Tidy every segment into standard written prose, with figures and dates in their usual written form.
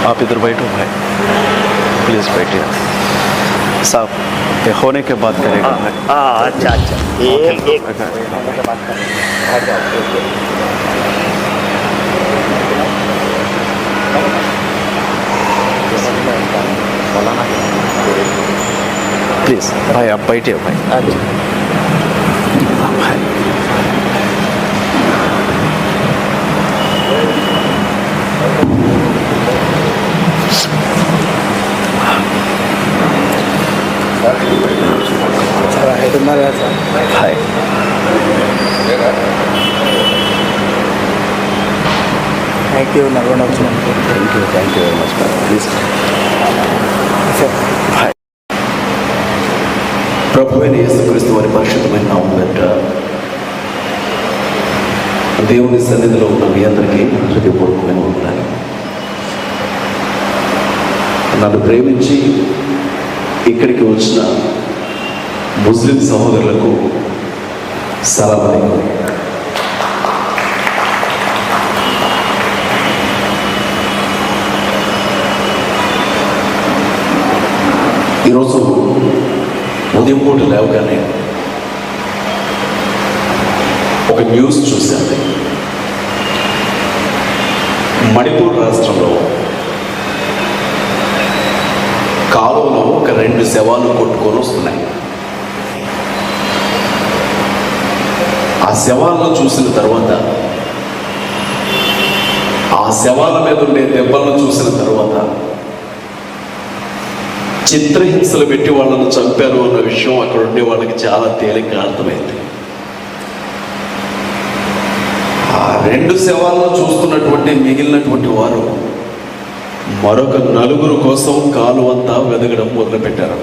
आप इधर बैठो भाई, प्लीज़ बैठिए साहब। ये होने के बाद करेगा भाई। अच्छा अच्छा, एक होने के बाद प्लीज़ भाई आप बैठिए भाई। अच्छा भाई भाई థ్యాంక్ యూ నల్గొండ వచ్చినందుకు. थैंक यू वेरी मच भाई, प्लीज़ भाई। ప్రభువైన యేసుక్రీస్తు వారి పరిశుద్ధమైన నామం పేరిట దేవుని సన్నిధిలో ఉన్న మీ అందరికీ హృదయపూర్వకమైన వందనాలు. నన్ను ప్రేమించి ఇక్కడికి వచ్చిన ముస్లిం సహోదరులకు సలాం అలైకుం. ఈరోజు ఉదయం పూట లేవగానే ఒక న్యూస్ చూశాను. మణిపూర్ రాష్ట్రంలో కాలువలో ఒక 2 శవాలు కొట్టుకొని వస్తున్నాయి. ఆ శవాలను చూసిన తర్వాత, ఆ శవాల మీద ఉండే దెబ్బలను చూసిన తర్వాత చిత్రహింసలు పెట్టి వాళ్ళను చంపారు అన్న విషయం అక్కడ ఉండే వాళ్ళకి చాలా తేలిగ్గా అర్థమైంది. ఆ 2 శవాలను చూస్తున్నటువంటి మిగిలినటువంటి వారు మరొక 4 కోసం కాలువంతా వెదగడం మొదలుపెట్టారు.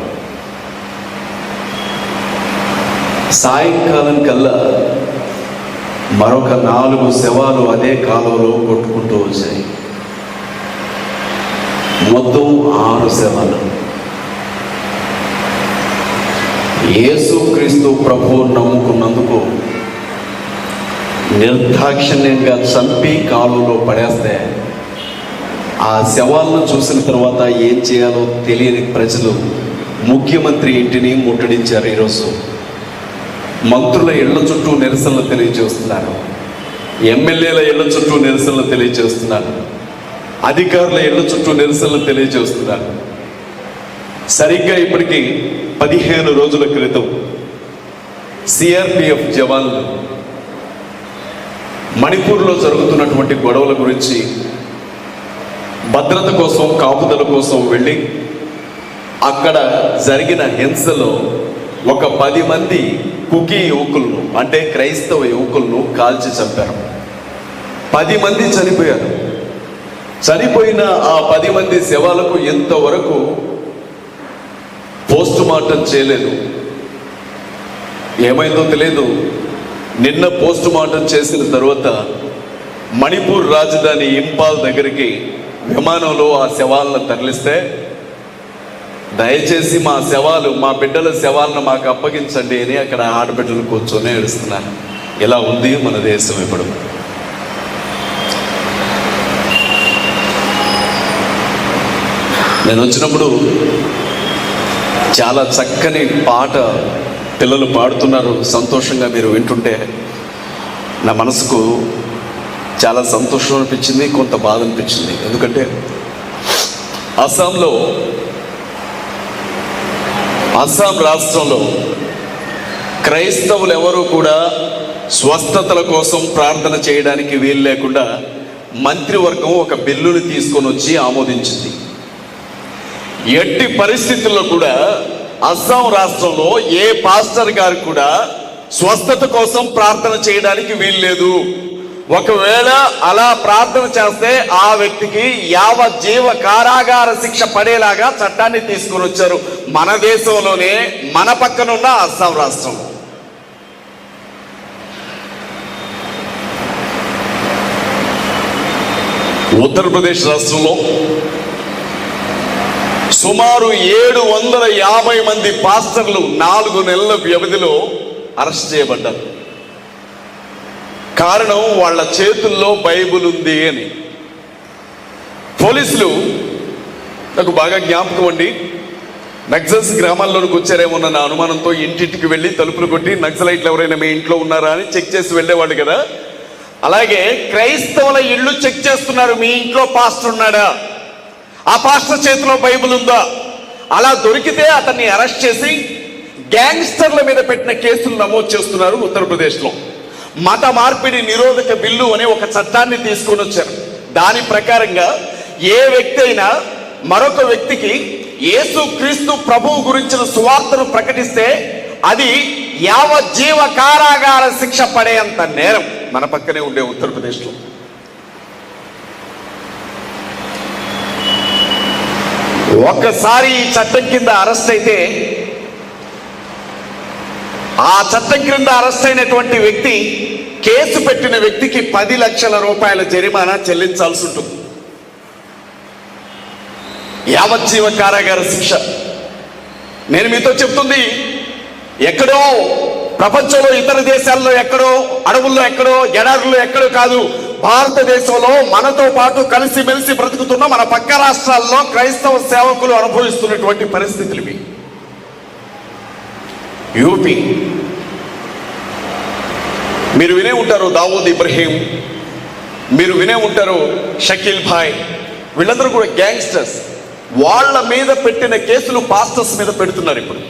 సాయంకాలం కల్లా మరొక 4 శవాలు అదే కాలువలో కొట్టుకుంటూ వచ్చాయి. మొత్తం 6 శవాలు. యేసుక్రీస్తు ప్రభువు నమ్ముకున్నందుకు నిర్దాక్షిణ్యంగా చంపి కాలువలో పడేస్తే ఆ శవాలను చూసిన తర్వాత ఏం చేయాలో తెలియని ప్రజలు ముఖ్యమంత్రి ఇంటిని ముట్టడించారు. ఈరోజు మంత్రుల ఇళ్ల చుట్టూ నిరసనలు తెలియజేస్తున్నారు, ఎమ్మెల్యేల ఇళ్ల చుట్టూ నిరసనలు తెలియజేస్తున్నారు, అధికారుల ఇళ్ల చుట్టూ నిరసనలు తెలియజేస్తున్నారు. సరిగ్గా ఇప్పటికీ 15 రోజుల క్రితం సిఆర్పిఎఫ్ జవాన్లు మణిపూర్లో జరుగుతున్నటువంటి గొడవల గురించి భద్రత కోసం, కాపుదల కోసం వెళ్ళి అక్కడ జరిగిన హింసలో ఒక 10 మంది కుకీ యువకులను, అంటే క్రైస్తవ యువకులను కాల్చి చంపారు. 10 మంది చనిపోయారు. చనిపోయిన ఆ 10 మంది శవాలకు ఇంతవరకు పోస్ట్ మార్టం చేయలేదు. ఏమైందో తెలియదు. నిన్న పోస్ట్ మార్టం చేసిన తర్వాత మణిపూర్ రాజధాని ఇంపాల్ దగ్గరికి విమానంలో ఆ శవాలను తరలిస్తే, దయచేసి మా బిడ్డల శవాలను మాకు అప్పగించండి అని అక్కడ ఆడబిడ్డలు కూర్చొని ఏడుస్తున్నారు. ఇలా ఉంది మన దేశం ఇప్పుడు. నేను వచ్చినప్పుడు చాలా చక్కని పాట పిల్లలు పాడుతున్నారు. సంతోషంగా మీరు వింటుంటే నా మనసుకు చాలా సంతోషం అనిపించింది, కొంత బాధ అనిపించింది. ఎందుకంటే అస్సాం రాష్ట్రంలో క్రైస్తవులు ఎవరూ కూడా స్వస్థతల కోసం ప్రార్థన చేయడానికి వీలు లేకుండా మంత్రివర్గం ఒక బిల్లుని తీసుకొని వచ్చి ఆమోదించింది. ఎట్టి పరిస్థితుల్లో కూడా అస్సాం రాష్ట్రంలో ఏ పాస్టర్ గారు కూడా స్వస్థత కోసం ప్రార్థన చేయడానికి వీల్లేదు. ఒకవేళ అలా ప్రార్థన చేస్తే ఆ వ్యక్తికి యావజ్జీవ కారాగార శిక్ష పడేలాగా చట్టాన్ని తీసుకుని వచ్చారు మన దేశంలోనే, మన పక్కనున్న అస్సాం రాష్ట్రం. ఉత్తరప్రదేశ్ రాష్ట్రంలో సుమారు 750 మంది పాస్టర్లు 4 నెలల వ్యవధిలో అరెస్ట్ చేయబడ్డారు. కారణం వాళ్ళ చేతుల్లో బైబిల్ ఉంది అని. పోలీసులు నాకు బాగా జ్ఞాపకం అండి. నక్సల్స్ గ్రామాల్లోనికి వచ్చారేమో నా అనుమానంతో ఇంటింటికి వెళ్ళి తలుపులు కొట్టి నక్సలైట్లు ఎవరైనా మీ ఇంట్లో ఉన్నారా అని చెక్ చేసి వెళ్ళేవాళ్ళు కదా. అలాగే క్రైస్తవుల ఇళ్ళు చెక్ చేస్తున్నారు, మీ ఇంట్లో పాస్టర్ ఉన్నాడా, ఆ పాస్టర్ చేతిలో బైబిల్ ఉందా. అలా దొరికితే అతన్ని అరెస్ట్ చేసి గ్యాంగ్స్టర్ల మీద పెట్టిన కేసులు నమోదు చేస్తున్నారు ఉత్తరప్రదేశ్లో. మత మార్పిడి నిరోధక బిల్లు అనే ఒక చట్టాన్ని తీసుకొని వచ్చారు. దాని ప్రకారంగా ఏ వ్యక్తి అయినా మరొక వ్యక్తికి యేసు క్రీస్తు ప్రభువు గురించిన సువార్తను ప్రకటిస్తే అది యావజ్జీవ కారాగార శిక్ష పడేంత నేరం మన పక్కనే ఉండే ఉత్తరప్రదేశ్లో. ఒక్కసారి ఈ చట్టం కింద అరెస్ట్ అయితే ఆ చట్టం క్రింద అరెస్ట్ అయినటువంటి వ్యక్తి, కేసు పెట్టిన వ్యక్తికి 10 లక్షల రూపాయల జరిమానా చెల్లించాల్సి ఉంటుంది. యావజ్జీవ కారాగార శిక్ష. నేను మీతో చెప్తుంది ఎక్కడో ప్రపంచంలో ఇతర దేశాల్లో ఎక్కడో అడవుల్లో ఎక్కడో ఎడారుల్లో ఎక్కడో కాదు, భారతదేశంలో మనతో పాటు కలిసిమెలిసి బ్రతుకుతున్న మన పక్క రాష్ట్రాల్లో క్రైస్తవ సేవకులు అనుభవిస్తున్నటువంటి పరిస్థితులు ఇవి. యూపీ మీరు వినే ఉంటారు, దావూద్ ఇబ్రహీం, మీరు వినే ఉంటారు షకీల్ భాయ్, వీళ్ళందరూ కూడా గ్యాంగ్స్టర్స్. వాళ్ళ మీద పెట్టిన కేసులు పాస్టర్స్ మీద పెడుతున్నారు. ఇప్పుడు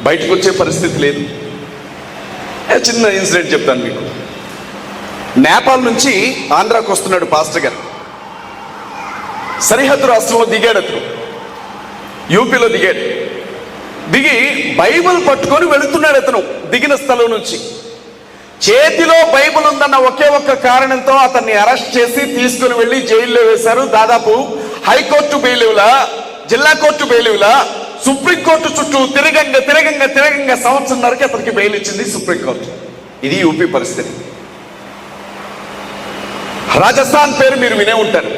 బయటకు వచ్చే పరిస్థితి లేదు. చిన్న ఇన్సిడెంట్ చెప్తాను మీకు. నేపాల్ నుంచి ఆంధ్రాకు వస్తున్నాడు పాస్టర్ గారు. సరిహద్దు రాష్ట్రంలో దిగాడు అతను, యూపీలో దిగాడు. దిగి బైబిల్ పట్టుకొని వెళుతున్నాడు అతను. దిగిన స్థలం నుంచి చేతిలో బైబిల్ ఉందన్న ఒకే ఒక్క కారణంతో అతన్ని అరెస్ట్ చేసి తీసుకుని వెళ్ళి జైల్లో వేశారు. దాదాపు హైకోర్టు బెయిలులా, జిల్లా కోర్టు బెయిలులా, సుప్రీంకోర్టు చుట్టూ తిరగంగా సంవత్సరంన్నరకి అతనికి బెయిల్ ఇచ్చింది సుప్రీంకోర్టు. ఇది యూపీ పరిస్థితి. రాజస్థాన్ పేరు మీరు వినే ఉంటారు.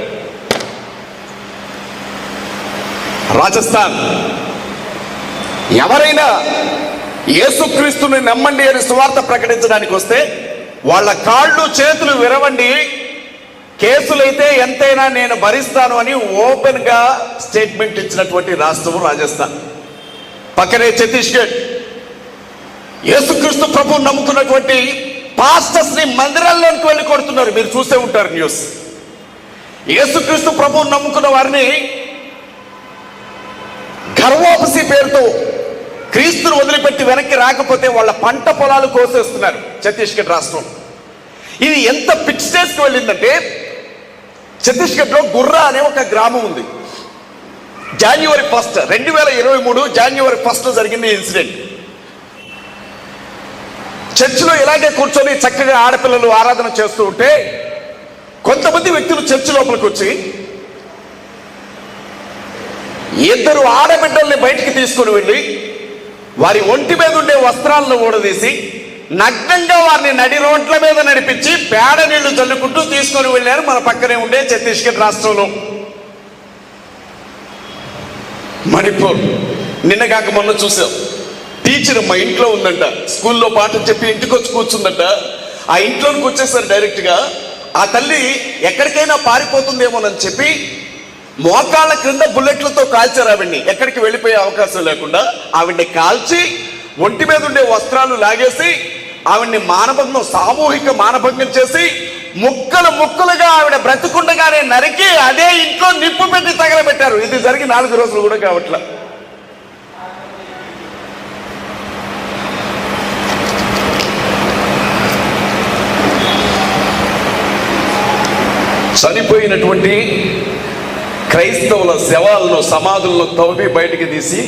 రాజస్థాన్ ఎవరైనా యేసుక్రీస్తుని నమ్మండి అని సువార్త ప్రకటించడానికి వస్తే వాళ్ళ కాళ్ళు చేతులు విరవండి, కేసులైతే ఎంతైనా నేను భరిస్తాను అని ఓపెన్ గా స్టేట్మెంట్ ఇచ్చినటువంటి రాష్ట్రం రాజస్థాన్. పక్కనే ఛత్తీస్గఢ్. యేసుక్రీస్తు ప్రభువుని నమ్ముకున్నటువంటి పాస్టర్స్ ని మందిరాల్లోనికి వెళ్ళి కొడుతున్నారు, మీరు చూసే ఉంటారు న్యూస్. యేసుక్రీస్తు ప్రభువుని నమ్ముకున్న వారిని గర్వోపసి పేరుతో క్రీస్తును వదిలిపెట్టి వెనక్కి రాకపోతే వాళ్ళ పంట పొలాలు కోసేస్తున్నారు ఛత్తీస్గఢ్ రాష్ట్రం. ఇది ఎంత పిచ్ స్టేజ్కి వెళ్ళిందంటే, ఛత్తీస్గఢ్ లో గుర్రా అనే ఒక గ్రామం ఉంది. జనవరి 1, 2023 జనవరి 1 జరిగింది ఇన్సిడెంట్. చర్చిలో ఇలాగే కూర్చొని చక్కగా ఆడపిల్లలు ఆరాధన చేస్తూ ఉంటే కొంతమంది వ్యక్తులు చర్చి లోపలికి వచ్చి 2 ఆడబిడ్డల్ని బయటికి తీసుకుని వెళ్ళి వారి ఒంటి మీద ఉండే వస్త్రాలను ఊడదీసి నగ్నంగా వారిని నడి రోడ్ల మీద నడిపించి పేడ నీళ్లు చల్లుకుంటూ తీసుకొని వెళ్ళారు మన పక్కనే ఉండే ఛత్తీస్గఢ్ రాష్ట్రంలో. మణిపూర్ నిన్న కాక మొన్న చూసాం. టీచర్ మా ఇంట్లో ఉందంట, స్కూల్లో పాఠం చెప్పి ఇంటికి వచ్చి కూర్చుందంట. ఆ ఇంట్లోకి వచ్చేసారు డైరెక్ట్ గా. ఆ తల్లి ఎక్కడికైనా పారిపోతుందేమోనని చెప్పి మోకాళ్ళ క్రింద బుల్లెట్లతో కాల్చారు ఆవిడ్ని, ఎక్కడికి వెళ్ళిపోయే అవకాశం లేకుండా. ఆవిడ్ని కాల్చి ఒంటి మీద ఉండే వస్త్రాలు లాగేసి ఆవిడ్ని సామూహిక మానభంగం చేసి ముక్కలుగా ఆవిడ బ్రతుకుండగానే నరికి అదే ఇంట్లో నిప్పు పెట్టి తగలబెట్టారు. ఇది జరిగి 4 రోజులు కూడా కావట్లా. చనిపోయినటువంటి క్రైస్తవుల శవాలను, సమాధులను తవ్వి బయటికి తీసి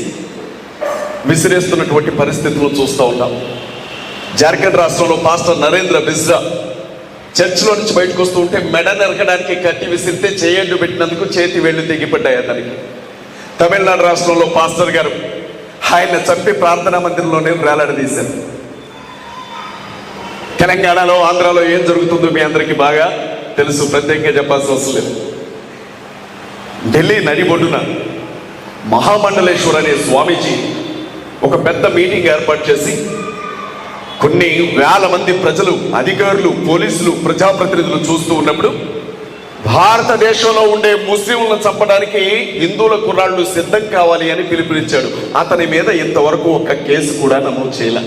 విసిరేస్తున్నటువంటి పరిస్థితులు చూస్తూ ఉన్నాం. జార్ఖండ్ రాష్ట్రంలో పాస్టర్ నరేంద్ర బిజ్రా చర్చిలో నుంచి బయటకు వస్తూ ఉంటే మెడ నరకడానికి కట్టి విసిరితే చేయండు పెట్టినందుకు చేతి వేళ్లు తెగిపడ్డాయి అతనికి. తమిళనాడు రాష్ట్రంలో పాస్టర్ గారు ఆయన చంపి ప్రార్థనా మందిరంలోనే వేలాడదీశారు. తెలంగాణలో, ఆంధ్రాలో ఏం జరుగుతుందో మీ అందరికీ బాగా తెలుసు, ప్రత్యేకంగా చెప్పాల్సిన అవసరం లేదు. ఢిల్లీ నడిబొడ్డున మహామండలేశ్వర్ అనే స్వామీజీ ఒక పెద్ద మీటింగ్ ఏర్పాటు చేసి కొన్ని వేల మంది ప్రజలు, అధికారులు, పోలీసులు, ప్రజాప్రతినిధులు చూస్తూ ఉన్నప్పుడు భారతదేశంలో ఉండే ముస్లింలను చంపడానికి హిందువుల కుర్రాళ్ళు సిద్ధం కావాలి అని పిలుపునిచ్చాడు. అతని మీద ఇంతవరకు ఒక్క కేసు కూడా నమోదు చేయలే.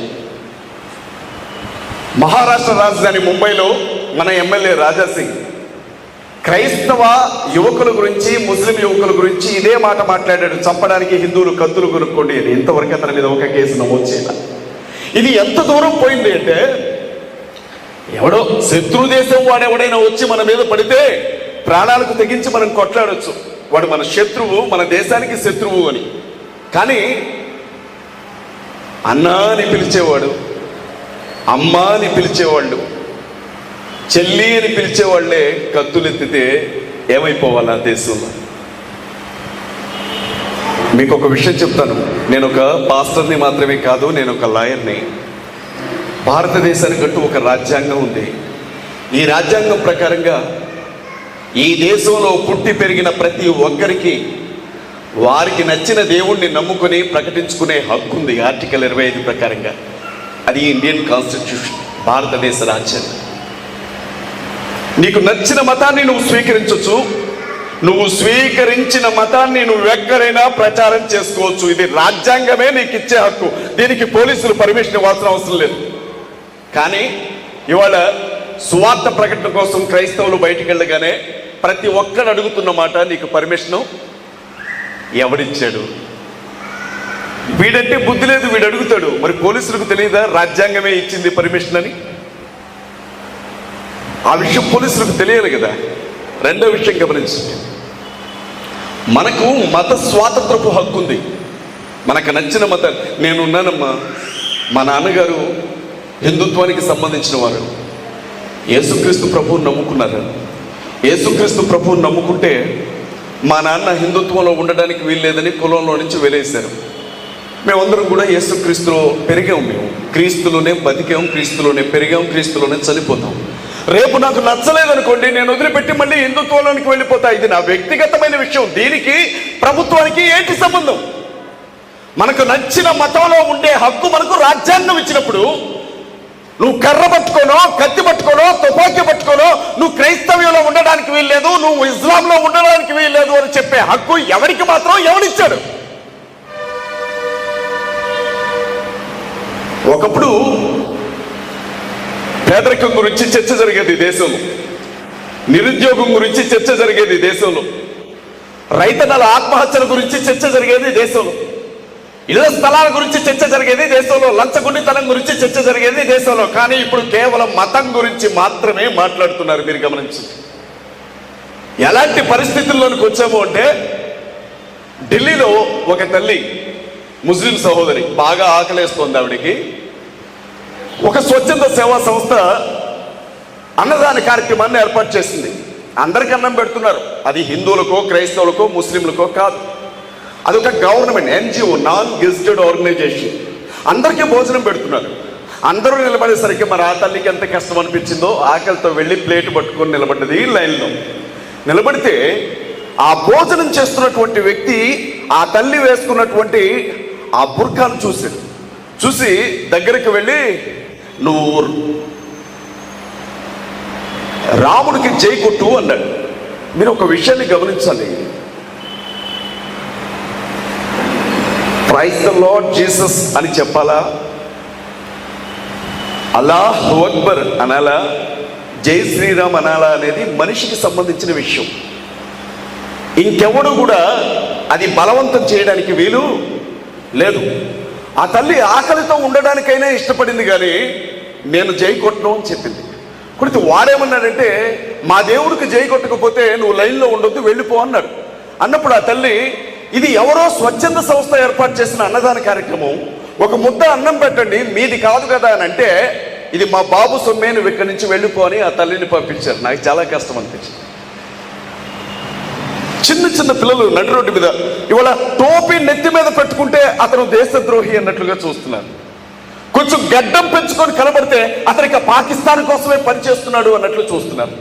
మహారాష్ట్ర రాజధాని ముంబైలో మన ఎమ్మెల్యే రాజాసింగ్ క్రైస్తవ యువకుల గురించి, ముస్లిం యువకుల గురించి ఇదే మాట మాట్లాడాడు. చంపడానికి హిందువులు కత్తులు కొనుక్కోండి అని. ఇంతవరకు అతని మీద ఒక కేసు నమోదు చేయాల. ఇది ఎంత దూరం పోయింది అంటే, ఎవడో శత్రు దేశం వాడెవడైనా వచ్చి మన మీద పడితే ప్రాణాలకు తెగించి మనం కొట్లాడొచ్చు. వాడు మన శత్రువు, మన దేశానికి శత్రువు అని. కానీ అన్నా అని పిలిచేవాడు, అమ్మ అని పిలిచేవాళ్ళు, చెల్లి అని పిలిచేవాళ్లే కత్తులెత్తితే ఏమైపోవాలి ఆ దేశంలో? మీకు ఒక విషయం చెప్తాను. నేను ఒక పాస్టర్ని మాత్రమే కాదు, నేను ఒక లాయర్ని. భారతదేశానికంటూ ఒక రాజ్యాంగం ఉంది. ఈ రాజ్యాంగం ప్రకారంగా ఈ దేశంలో పుట్టి పెరిగిన ప్రతి ఒక్కరికి వారికి నచ్చిన దేవుణ్ణి నమ్ముకొని ప్రకటించుకునే హక్కు ఉంది ఆర్టికల్ 25 ప్రకారంగా. అది ఇండియన్ కాన్స్టిట్యూషన్, భారతదేశ రాజ్యాంగం. నీకు నచ్చిన మతాన్ని నువ్వు స్వీకరించవచ్చు. నువ్వు స్వీకరించిన మతాన్ని నువ్వు ఎక్కడైనా ప్రచారం చేసుకోవచ్చు. ఇది రాజ్యాంగమే నీకు ఇచ్చే హక్కు. దీనికి పోలీసులు పర్మిషన్ ఇవ్వాల్సిన అవసరం లేదు. కానీ ఇవాళ సువార్త ప్రకటన కోసం క్రైస్తవులు బయటికి వెళ్ళగానే ప్రతి ఒక్కరు అడుగుతున్న మాట, నీకు పర్మిషను ఎవడిచ్చాడు? వీడంటే బుద్ధి లేదు, వీడు అడుగుతాడు. మరి పోలీసులకు తెలియదా రాజ్యాంగమే ఇచ్చింది పర్మిషన్ అని? ఆ విషయం పోలీసులకు తెలియాలి కదా. రెండో విషయం గమనించండి, మనకు మత స్వాతంత్రపు హక్కు ఉంది. మనకు నచ్చిన మతం. నేనున్నానమ్మా, మా నాన్నగారు హిందుత్వానికి సంబంధించిన వారు, యేసుక్రీస్తు ప్రభువుని నమ్ముకున్నారు. యేసుక్రీస్తు ప్రభువుని నమ్ముకుంటే మా నాన్న హిందుత్వంలో ఉండడానికి వీల్లేదని కులంలో నుంచి వెలేశారు. మేమందరం కూడా యేసుక్రీస్తులో పెరిగాం. మేము క్రీస్తులోనే బతికాం, క్రీస్తులోనే పెరిగాం, క్రీస్తులోనే చనిపోతాం. రేపు నాకు నచ్చలేదనుకోండి, నేను వదిలిపెట్టి మళ్ళీ హిందుత్వంలోనికి వెళ్ళిపోతా. ఇది నా వ్యక్తిగతమైన విషయం. దీనికి ప్రభుత్వానికి ఏంటి సంబంధం? మనకు నచ్చిన మతంలో ఉండే హక్కు మనకు రాజ్యాంగం ఇచ్చినప్పుడు, నువ్వు కర్ర పట్టుకోనో, కత్తి పట్టుకోనో, తుపాకీ పట్టుకోనో నువ్వు క్రైస్తవ్యంలో ఉండడానికి వీల్లేదు, నువ్వు ఇస్లాంలో ఉండడానికి వీల్లేదు అని చెప్పే హక్కు ఎవరికి మాత్రం ఎవరిచ్చాడు? ఒకప్పుడు పేదరికం గురించి చర్చ జరిగేది దేశంలో, నిరుద్యోగం గురించి చర్చ జరిగేది దేశంలో, రైతన్నల ఆత్మహత్యల గురించి చర్చ జరిగేది దేశంలో, ఇళ్ల స్థలాల గురించి చర్చ జరిగేది దేశంలో, లంచగొండితనం గురించి చర్చ జరిగేది దేశంలో. కానీ ఇప్పుడు కేవలం మతం గురించి మాత్రమే మాట్లాడుతున్నారు. మీరు గమనించండి, ఎలాంటి పరిస్థితుల్లోనికి వచ్చాము అంటే, ఢిల్లీలో ఒక తల్లి, ముస్లిం సహోదరి, బాగా ఆకలేస్తోంది. ఆవిడికి ఒక స్వచ్ఛంద సేవా సంస్థ అన్నదాన కార్యక్రమాన్ని ఏర్పాటు చేసింది. అందరికీ అన్నం పెడుతున్నారు. అది హిందువులకో, క్రైస్తవులకో, ముస్లింలకో కాదు. అదొక government NGO, non gazetted organisation. అందరికీ భోజనం పెడుతున్నారు. అందరూ నిలబడేసరికి మరి ఆ తల్లికి ఎంత కష్టం అనిపించిందో, ఆకలితో వెళ్ళి ప్లేట్ పట్టుకొని నిలబడ్డది లైన్లో. నిలబడితే ఆ భోజనం చేస్తున్నటువంటి వ్యక్తి ఆ తల్లి వేసుకున్నటువంటి ఆ బుర్ఖాను చూశాడు. చూసి దగ్గరికి వెళ్ళి, నువ్వు రాముడికి జై కొట్టు అన్నాడు. మీరు ఒక విషయాన్ని గమనించాలి. ప్రైజ్ ద లార్డ్ జీసస్ అని చెప్పాలా? అల్లాహు అక్బర్ అనాలా? జై శ్రీరామ్ అనాలా? అనేది మనిషికి సంబంధించిన విషయం. ఇంకెవడు కూడా అది బలవంతం చేయడానికి వీలు లేదు. ఆ తల్లి ఆకలితో ఉండడానికైనా ఇష్టపడింది, కానీ నేను జై కొట్టను అని చెప్పింది. కొడితే వాడేమన్నాడంటే, మా దేవుడికి జై కొట్టకపోతే నువ్వు లైన్లో ఉండొద్దు, వెళ్ళిపో అన్నాడు. అన్నప్పుడు ఆ తల్లి, ఇది ఎవరో స్వచ్ఛంద సంస్థ ఏర్పాటు చేసిన అన్నదాన కార్యక్రమం, ఒక ముద్ద అన్నం పెట్టండి, మీది కాదు కదా అని అంటే, ఇది మా బాబు సొమ్మే, నువ్వు ఇక్కడి నుంచి వెళ్ళిపో అని ఆ తల్లిని పంపించారు. నాకు చాలా కష్టం అనిపించింది. చిన్న చిన్న పిల్లలు నడి రోడ్డు మీద ఇవాళ టోపీ నెత్తి మీద పెట్టుకుంటే అతను దేశద్రోహి అన్నట్లుగా చూస్తున్నారు. కొంచెం గడ్డం పెంచుకొని కనబడితే అతనికి పాకిస్తాన్ కోసమే పనిచేస్తున్నాడు అన్నట్లు చూస్తున్నారు.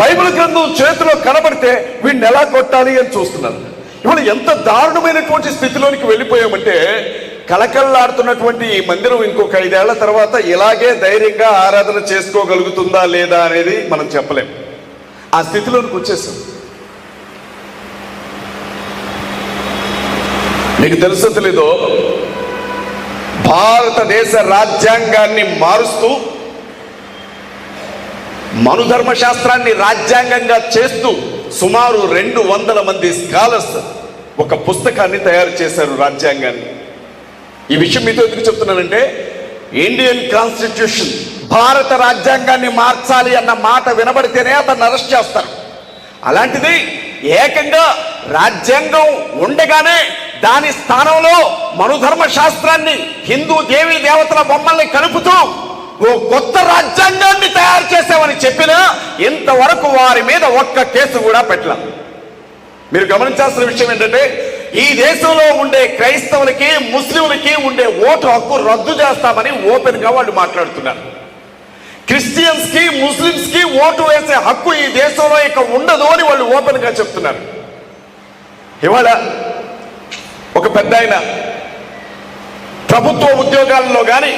బైబిల్ గ్రంథం చేతిలో కనబడితే వీడిని ఎలా కొట్టాలి అని చూస్తున్నారు. ఇవాళ ఎంత దారుణమైనటువంటి స్థితిలోనికి వెళ్ళిపోయామంటే, కలకల్లాడుతున్నటువంటి ఈ మందిరం ఇంకొక 5 ఏళ్ల తర్వాత ఇలాగే ధైర్యంగా ఆరాధన చేసుకోగలుగుతుందా లేదా అనేది మనం చెప్పలేం. ఆ స్థితిలోనికి వచ్చేసాం. మీకు తెలుసో తెలీదో, భారతదేశ రాజ్యాంగాన్ని మారుస్తూ మనుధర్మశాస్త్రాన్ని రాజ్యాంగంగా చేస్తూ సుమారు 200 మంది స్కాలర్స్ ఒక పుస్తకాన్ని తయారు చేశారు, రాజ్యాంగాన్ని. ఈ విషయం మీతో ఎందుకు చెప్తున్నానంటే, ఇండియన్ కాన్స్టిట్యూషన్, భారత రాజ్యాంగాన్ని మార్చాలి అన్న మాట వినబడితేనే అతన్ని అరెస్ట్ చేస్తారు. అలాంటిది ఏకంగా రాజ్యాంగం ఉండగానే దాని స్థానంలో మనుధర్మ శాస్త్రాన్ని, హిందూ దేవీ దేవతల బొమ్మల్ని కలుపుతూ ఓ కొత్త రాజ్యాంగాన్ని తయారు చేసామని చెప్పినా ఇంతవరకు వారి మీద ఒక్క కేసు కూడా పెట్టలేదు. మీరు గమనించాల్సిన విషయం ఏంటంటే, ఈ దేశంలో ఉండే క్రైస్తవులకి, ముస్లింలకి ఉండే ఓటు హక్కు రద్దు చేస్తామని ఓపెన్ గా వాళ్ళు మాట్లాడుతున్నారు. క్రిస్టియన్స్ కి, ముస్లింస్ కి ఓటు వేసే హక్కు ఈ దేశంలో ఇక ఉండదు అని వాళ్ళు ఓపెన్ గా చెప్తున్నారు. ఇవాళ ఒక పెద్ద ఆయన ప్రభుత్వ ఉద్యోగాల్లో కానీ,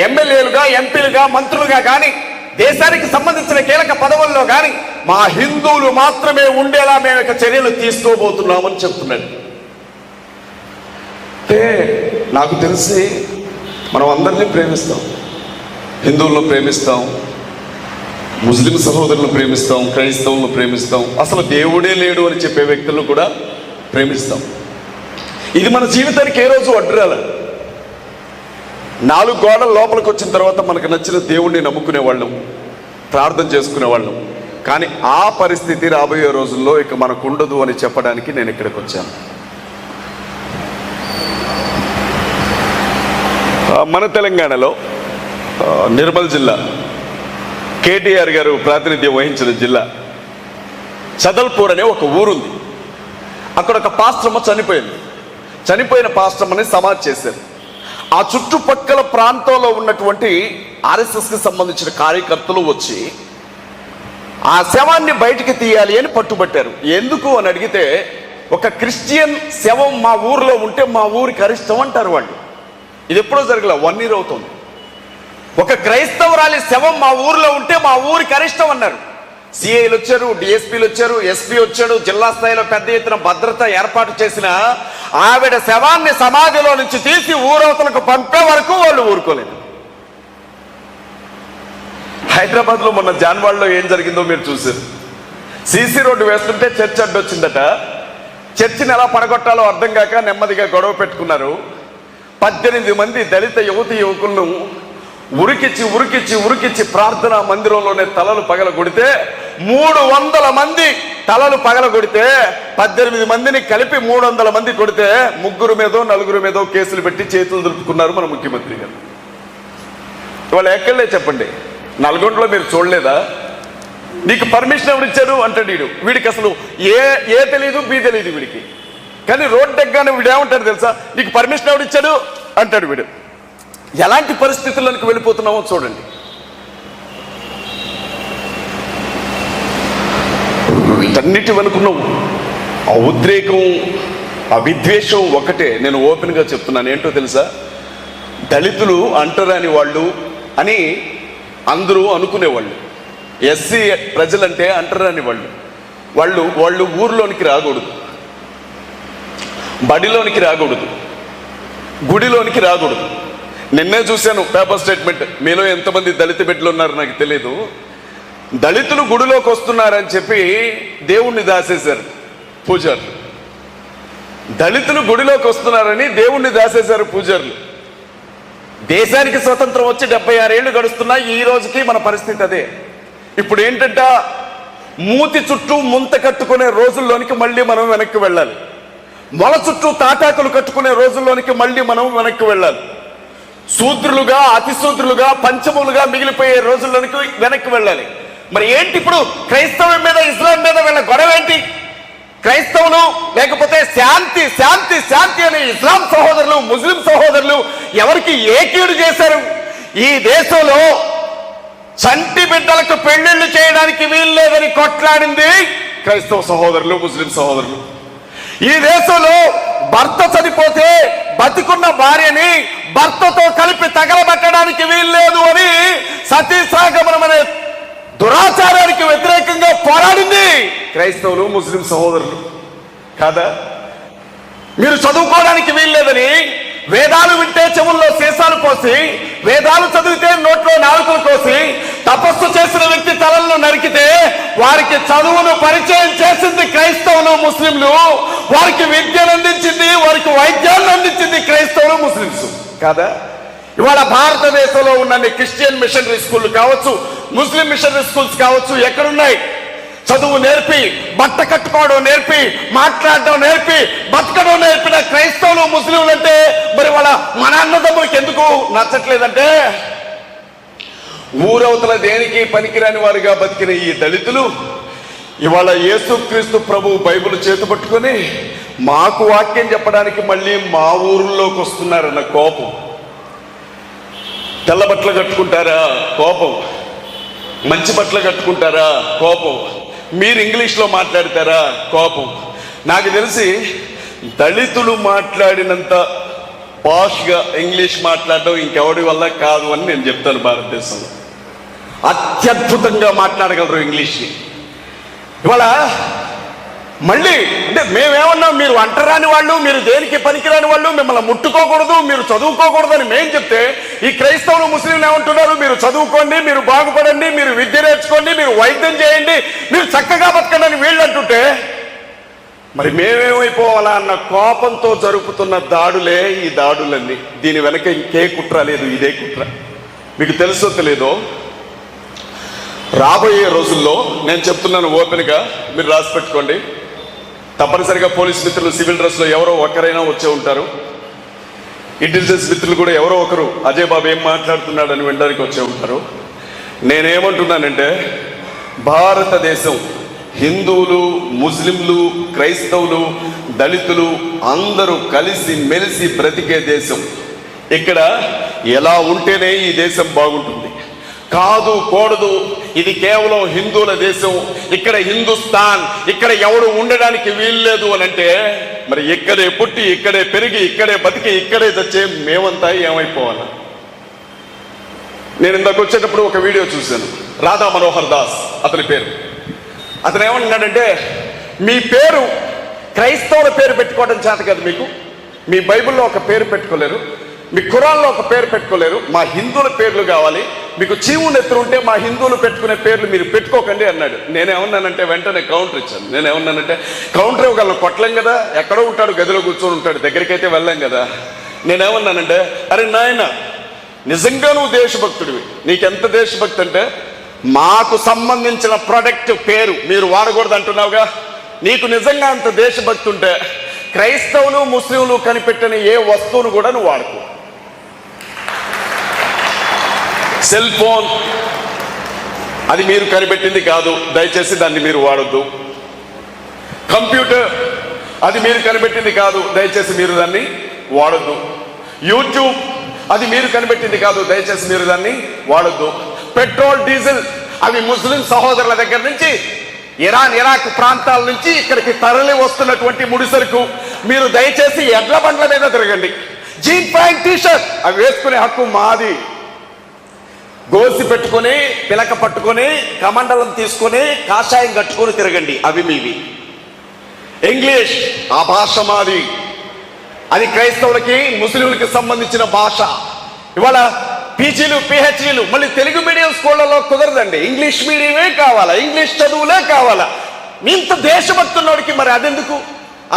ఎమ్మెల్యేలుగా, ఎంపీలుగా, మంత్రులుగా కానీ, దేశానికి సంబంధించిన కీలక పదవుల్లో కానీ మా హిందువులు మాత్రమే ఉండేలా మేము ఇక చర్యలు తీసుకోబోతున్నామని చెప్తున్నాడు. అంటే నాకు తెలిసి మనం అందరినీ ప్రేమిస్తాం, హిందువులను ప్రేమిస్తాం, ముస్లిం సహోదరులను ప్రేమిస్తాం, క్రైస్తవులను ప్రేమిస్తాం, అసలు దేవుడే లేడు అని చెప్పే వ్యక్తులను కూడా ప్రేమిస్తాం. ఇది మన జీవితానికి ఏ రోజు అడ్డురాల. 4 గోడల లోపలికి వచ్చిన తర్వాత మనకు నచ్చిన దేవుణ్ణి నమ్ముకునే వాళ్ళం, ప్రార్థన చేసుకునే వాళ్ళం. కానీ ఆ పరిస్థితి రాబోయే రోజుల్లో ఇక మనకు ఉండదు అని చెప్పడానికి నేను ఇక్కడికి వచ్చాను. మన తెలంగాణలో నిర్మల్ జిల్లా, కేటీఆర్ గారు ప్రాతినిధ్యం వహించిన జిల్లా చదల్పూర్ అనే ఒక ఊరుంది. అక్కడ ఒక పాస్టమ్మ చనిపోయింది. చనిపోయిన పాస్టమ్మని సమాధి చేశారు. ఆ చుట్టుపక్కల ప్రాంతంలో ఉన్నటువంటి ఆర్ఎస్ఎస్కి సంబంధించిన కార్యకర్తలు వచ్చి ఆ శవాన్ని బయటికి తీయాలి అని పట్టుబట్టారు. ఎందుకు అని అడిగితే, ఒక క్రిస్టియన్ శవం మా ఊరిలో ఉంటే మా ఊరికి అరిష్టం అంటారు వాళ్ళు. ఇది ఎప్పుడో జరగలే, 1 year అవుతుంది. ఒక క్రైస్తవురాలి శవం మా ఊరిలో ఉంటే మా ఊరికి అరిష్టం అన్నారు. సిఐలు వచ్చారు, డిఎస్పీలు వచ్చారు, ఎస్పీ వచ్చాడు. జిల్లా స్థాయిలో పెద్ద ఎత్తున భద్రత ఏర్పాటు చేసిన ఆవిడ శవాన్ని సమాధిలో నుంచి తీసి ఊరవతలకు పంపే వరకు వాళ్ళు ఊరుకోలేదు. హైదరాబాద్ లో మొన్న జాన్వాడలో ఏం జరిగిందో మీరు చూసారు. సీసీ రోడ్డు వేస్తుంటే చర్చ్ అడ్డొచ్చిందట. చర్చిని ఎలా పడగొట్టాలో అర్థం కాక నెమ్మదిగా గొడవ పెట్టుకున్నారు. 18 మంది దళిత యువకులను ఉరికిచ్చి ప్రార్థనా మందిరంలోనే తలలు పగలగొడితే 300 మంది తలలు పగలగొడితే 18 మందిని కలిపి 300 మంది కొడితే 3 మీదో 4 మీదో కేసులు పెట్టి చేతులు దులుపుకున్నారు మన ముఖ్యమంత్రి గారు. ఇవాళ ఎక్కడలే చెప్పండి, నల్గొండలో మీరు చూడలేదా? నీకు పర్మిషన్ ఎవరు ఇచ్చారు అంటాడు వీడికి అసలు ఏ తెలియదు, బి తెలియదు వీడికి. కానీ రోడ్డు ఎగ్గానే వీడు ఏమంటాడు తెలుసా, నీకు పర్మిషన్ ఎవరు ఇచ్చాడు అంటాడు వీడు. ఎలాంటి పరిస్థితుల్లోకి వెళ్ళిపోతున్నామో చూడండి. వీటన్నిటి వెనుకున్నాం ఆ ఉద్రేకం, ఆ విద్వేషం ఒకటే. నేను ఓపెన్గా చెప్తున్నాను, ఏంటో తెలుసా, దళితులు అంటరాని వాళ్ళు అని అందరూ అనుకునేవాళ్ళు. ఎస్సీ ప్రజలంటే అంటరాని వాళ్ళు ఊర్లోనికి రాకూడదు, బడిలోనికి రాకూడదు, గుడిలోనికి రాకూడదు. నిన్నే చూశాను పేపర్ స్టేట్మెంట్. మీలో ఎంతమంది దళిత బిడ్డలు ఉన్నారు నాకు తెలియదు. దళితులు గుడిలోకి వస్తున్నారని చెప్పి దేవుణ్ణి దాసేశారు పూజారులు. దళితులు గుడిలోకి వస్తున్నారని దేవుణ్ణి దాసేశారు పూజారులు. దేశానికి స్వతంత్రం వచ్చి 76 ఏళ్ళు గడుస్తున్నాయి. ఈ రోజుకి మన పరిస్థితి అదే. ఇప్పుడు ఏంటంట, మూతి చుట్టూ ముంత కట్టుకునే రోజుల్లోనికి మళ్ళీ మనం వెనక్కి వెళ్ళాలి. మొల చుట్టూ తాటాకులు కట్టుకునే రోజుల్లోనికి మళ్ళీ మనం వెనక్కి వెళ్ళాలి. శూద్రులుగా, అతిశూద్రులుగా, పంచములుగా మిగిలిపోయే రోజుల్లోనికి వెనక్కి వెళ్ళాలి. మరి ఏంటి ఇప్పుడు క్రైస్తవం మీద, ఇస్లాం మీద వీళ్ళ గొడవ ఏంటి? క్రైస్తవులు లేకపోతే శాంతి శాంతి శాంతి అని ఇస్లాం సహోదరులు, ముస్లిం సహోదరులు ఎవరికి ఏ కీడు చేశారు? ఈ దేశంలో చంటి బిడ్డలకు పెళ్లిళ్లు చేయడానికి వీలు లేదని కొట్లాడింది క్రైస్తవ సహోదరులు, ముస్లిం సహోదరులు. ఈ దేశంలో భర్త చనిపోతే బతికున్న భార్యని భర్తతో కలిపి తగలబెట్టడానికి వీలు లేదు అని సతీ సాగమనం అనే దురాచారానికి వ్యతిరేకంగా పోరాడింది క్రైస్తవులు ముస్లిం సహోదరులు కాదా? మీరు చదువుకోవడానికి వీల్లేదని వేదాలు వింటే చెవుల్లో సీసాలు పోసి, వేదాలు చదివితే నోట్లో నాలుకలు కోసి, తపస్సు చేసిన వ్యక్తి తలలను నరికితే వారికి చదువును పరిచయం చేసింది క్రైస్తవులు ముస్లింలు, వారికి విద్యను అందించింది, వారికి వైద్యాన్ని అందించింది క్రైస్తవులు ముస్లింస్ కాదా? ఇవాళ భారతదేశంలో ఉన్న క్రిస్టియన్ మిషనరీ స్కూల్ కావచ్చు, ముస్లిం మిషనరీ స్కూల్స్ కావచ్చు, ఎక్కడున్నాయి? చదువు నేర్పి, బట్ట కట్టుకోవడం నేర్పి, మాట్లాడడం నేర్పి, బతకడం నేర్పిన క్రైస్తవులు ముస్లింలు అంటే మరి వాళ్ళ మన అన్నదమ్ములకి ఎందుకు నచ్చట్లేదంటే, ఊరవతల దేనికి పనికిరాని వారుగా బతికిన ఈ దళితులు ఇవాళ యేసుక్రీస్తు ప్రభు బైబిల్ చేతు పట్టుకొని మాకు వాక్యం చెప్పడానికి మళ్ళీ మా ఊర్లోకి వస్తున్నారన్న కోపం. తెల్ల బట్టలు కట్టుకుంటారా? కోపం. మంచి బట్టలు కట్టుకుంటారా? కోపం. మీరు ఇంగ్లీష్లో మాట్లాడతారా? కోపం. నాకు తెలిసి దళితులు మాట్లాడినంత పాష్గా ఇంగ్లీష్ మాట్లాడడం ఇంకెవడి వల్ల కాదు అని నేను చెప్తాను. భారతదేశంలో అత్యద్భుతంగా మాట్లాడగలరు ఇంగ్లీష్ని. ఇవాళ మళ్ళీ అంటే మేమేమన్నాం, మీరు అంటరాని వాళ్ళు, మీరు దేనికి పనికిరాని వాళ్ళు, మిమ్మల్ని ముట్టుకోకూడదు, మీరు చదువుకోకూడదు అని మేము చెప్తే ఈ క్రైస్తవులు ముస్లింలు ఏమంటున్నారు? మీరు చదువుకోండి, మీరు బాగుపడండి, మీరు విద్య నేర్చుకోండి, మీరు వైద్యం చేయండి, మీరు చక్కగా బతకండి అని వీళ్ళు అంటుంటే మరి మేమేమైపోవాలా అన్న కోపంతో జరుపుతున్న దాడులే ఈ దాడులన్నీ. దీని వెనక ఇంకే కుట్ర లేదు, ఇదే కుట్ర. మీకు తెలుసో తెలీదో, రాబోయే రోజుల్లో నేను చెప్తున్నాను ఓపెన్గా, మీరు రాసి పెట్టుకోండి. తప్పనిసరిగా పోలీస్ మిత్రులు సివిల్ డ్రెస్లో ఎవరో ఒకరైనా వచ్చే ఉంటారు. ఇంటెలిజెన్స్ మిత్రులు కూడా ఎవరో ఒకరు అజయ్ బాబు ఏం మాట్లాడుతున్నాడని వినడానికి వచ్చే ఉంటారు. నేనేమంటున్నానంటే, భారతదేశం హిందువులు, ముస్లింలు, క్రైస్తవులు, దళితులు అందరూ కలిసి మెలిసి బ్రతికే దేశం. ఇక్కడ ఎలా ఉంటేనే ఈ దేశం బాగుంటుంది. కాదు కూడదు, ఇది కేవలం హిందువుల దేశం, ఇక్కడ హిందుస్థాన్, ఇక్కడ ఎవడు ఉండడానికి వీల్లేదు అని అంటే మరి ఇక్కడే పుట్టి, ఇక్కడే పెరిగి, ఇక్కడే బతికి, ఇక్కడే చచ్చే మేమంతా ఏమైపోవాలి? నేను ఇందాక వచ్చేటప్పుడు ఒక వీడియో చూశాను. రాధా మనోహర్ దాస్ అతని పేరు. అతను ఏమంటున్నాడంటే, మీ పేరు క్రైస్తవుల పేరు పెట్టుకోవడం చేత కదా మీకు, మీ బైబిల్లో ఒక పేరు పెట్టుకోలేరు, మీ ఖురాన్లో ఒక పేరు పెట్టుకోలేరు, మా హిందువుల పేర్లు కావాలి, మీకు చీము నెత్తురు ఉంటే మా హిందువులు పెట్టుకునే పేర్లు మీరు పెట్టుకోకండి అన్నాడు. నేనేమన్నానంటే వెంటనే కౌంటర్ ఇచ్చాను. నేనేమన్నానంటే, కౌంటర్ ఇవ్వగలను, కొట్టలేం కదా, ఎక్కడో ఉంటాడు, గదిలో కూర్చొని ఉంటాడు, దగ్గరికి అయితే వెళ్ళాం కదా. నేనేమన్నానంటే, అరే నాయన, నిజంగా నువ్వు దేశభక్తుడివి, నీకెంత దేశభక్తి అంటే మాకు సంబంధించిన ప్రొడక్ట్ పేరు మీరు వాడకూడదు అంటున్నావుగా, నీకు నిజంగా అంత దేశభక్తి ఉంటే క్రైస్తవులు ముస్లింలు కనిపెట్టిన ఏ వస్తువును కూడా నువ్వు వాడుకో. సెల్ ఫోన్ అది మీరు కనిపెట్టింది కాదు, దయచేసి దాన్ని మీరు వాడొద్దు. కంప్యూటర్ అది మీరు కనిపెట్టింది కాదు, దయచేసి మీరు దాన్ని వాడొద్దు. యూట్యూబ్ అది మీరు కనిపెట్టింది కాదు, దయచేసి మీరు దాన్ని వాడొద్దు. పెట్రోల్, డీజిల్ అవి ముస్లిం సహోదరుల దగ్గర నుంచి ఇరాన్, ఇరాక్ ప్రాంతాల నుంచి ఇక్కడికి తరలి వస్తున్నటువంటి ముడిసరుకు మీరు దయచేసి ఎడ్ల బండ్ల మీద తిరగండి. జీన్ ప్యాంట్, టీషర్ట్ అవి వేసుకునే హక్కు మాది. గోసి పెట్టుకుని, పిలక పట్టుకొని, కమండలం తీసుకొని, కాషాయం కట్టుకొని తిరగండి, అవి మీవి. ఇంగ్లీష్ ఆ భాష మాది, అది క్రైస్తవులకి ముస్లింలకి సంబంధించిన భాష. ఇవాళ పీజీలు, పిహెచ్డీలు మళ్ళీ తెలుగు మీడియం స్కూళ్లలో కుదరదండి, ఇంగ్లీష్ మీడియమే కావాలా, ఇంగ్లీష్ చదువులే కావాలా. ఇంత దేశభక్తున్నోడికి మరి అదెందుకు?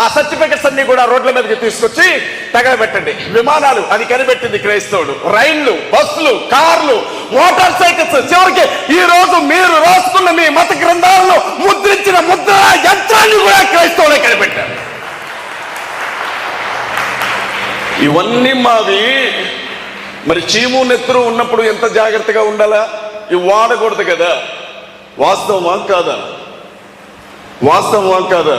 ఆ సర్టిఫికెట్స్ అన్ని కూడా రోడ్ల మీదకి తీసుకొచ్చి తగలబెట్టండి. విమానాలు అది కనిపెట్టింది క్రైస్తవుడు, రైళ్లు, బస్సులు, కార్లు, మోటార్ సైకిల్స్, చివరికి ఈ రోజు మీరు రాసుకున్న మీ మత గ్రంథాలను ముద్రించిన ముద్ర యంత్రాన్ని కూడా క్రైస్తవులే కనిపెట్టారు. ఇవన్నీ మావి. మరి చీము నెత్తురు ఉన్నప్పుడు ఎంత జాగ్రత్తగా ఉండాలా? ఇవి వాడకూడదు కదా. వాస్తవమా కాదా? వాస్తవమా కాదా?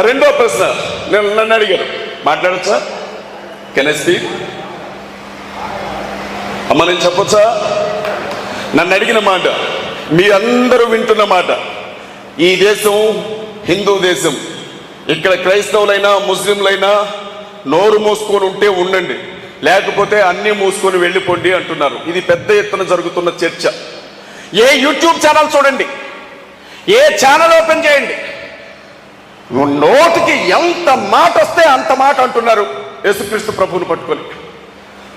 రెండో ప్రశ్న నన్ను అడిగారు, మాట్లాడచ్చా? Can I speak? అమ్మ నేను చెప్పొచ్చా? నన్ను అడిగిన మాట మీ అందరూ వింటున్న మాట. ఈ దేశం హిందూ దేశం. ఇక్కడ క్రైస్తవులైనా ముస్లింలైనా నోరు మూసుకొని ఉంటే ఉండండి, లేకపోతే అన్నీ మూసుకొని వెళ్ళిపోండి అంటున్నారు. ఇది పెద్ద ఎత్తున జరుగుతున్న చర్చ. ఏ యూట్యూబ్ ఛానల్ చూడండి, ఏ ఛానల్ ఓపెన్ చేయండి, నోటికి ఎంత మాట వస్తే అంత మాట అంటున్నారు యేసుక్రీస్తు ప్రభువుని పట్టుకొని.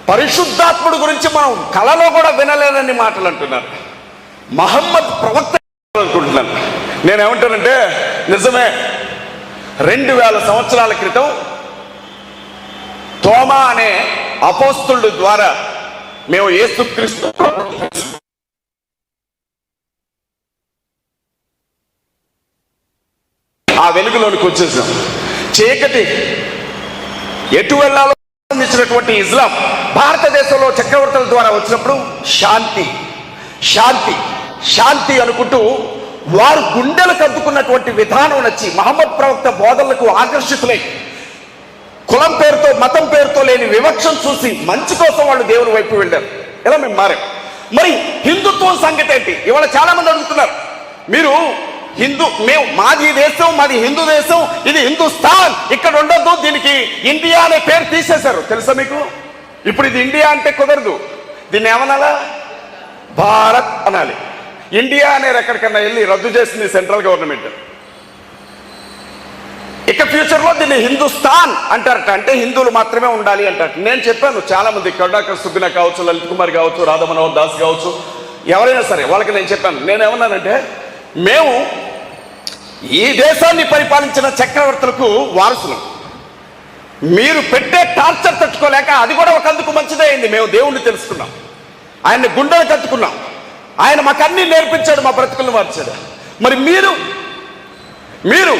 పరిశుద్ధాత్ముడు గురించి మనం కలలో కూడా వినలేనన్ని మాటలు అంటున్నారు. మహమ్మద్ ప్రవక్త అనుకుంటున్నాను. నేనేమంటానంటే నిజమే, 2000 సంవత్సరాల క్రితం తోమా అనే అపోస్తలుడు ద్వారా మేము యేసుక్రీస్తు ఆ వెలుగులోనికి వచ్చేసాం. చీకటి ఎటు వెళ్ళాలో అందించినటువంటి ఇస్లాం భారతదేశంలో చక్రవర్తుల ద్వారా వచ్చినప్పుడు శాంతి శాంతి శాంతి అనుకుంటూ వారు గుండెలకు అద్దుకున్నటువంటి విధానం నచ్చి మహమ్మద్ ప్రవక్త బోధనలకు ఆకర్షితులై కులం పేరుతో మతం పేరుతో లేని వివక్షను చూసి మంచి కోసం వాళ్ళు దేవుని వైపు వెళ్ళారు. ఇలా మేము మారాం. మరి హిందుత్వం సంగతి ఏంటి? ఇవాళ చాలా మంది అడుగుతున్నారు, మీరు మాది దేశం, మాది హిందూ దేశం, ఇది హిందుస్థాన్, ఇక్కడ ఉండొద్దు, దీనికి ఇండియా అనే పేరు తీసేశారు. తెలుసా మీకు? ఇప్పుడు ఇది ఇండియా అంటే కుదరదు, దీన్ని ఏమనాలా? భారత్ అనాలి. ఇండియా అనేది ఎక్కడికన్నా వెళ్ళి రద్దు చేసింది సెంట్రల్ గవర్నమెంట్. ఇక ఫ్యూచర్ లో దీన్ని హిందుస్థాన్ అంటారట, అంటే హిందువులు మాత్రమే ఉండాలి అంటారట. నేను చెప్పాను చాలా మంది, కరుణాకర్ సుబ్బిన కావచ్చు, లలిత్ కుమార్ కావచ్చు, రాధా మనోహర్ దాస్ కావచ్చు, ఎవరైనా సరే వాళ్ళకి నేను చెప్పాను, నేనేమన్నానంటే మేము ఈ దేశాన్ని పరిపాలించిన చక్రవర్తులకు వారసులు. మీరు పెట్టే టార్చర్ తట్టుకోలేక, అది కూడా ఒక అందుకు మంచిదే అయింది, మేము దేవుణ్ణి తెలుసుకున్నాం, ఆయన్ని గుండెలు కట్టుకున్నాం, ఆయన మాకు అన్ని నేర్పించాడు, మా బ్రతుకులను మార్చాడు. మరి మీరు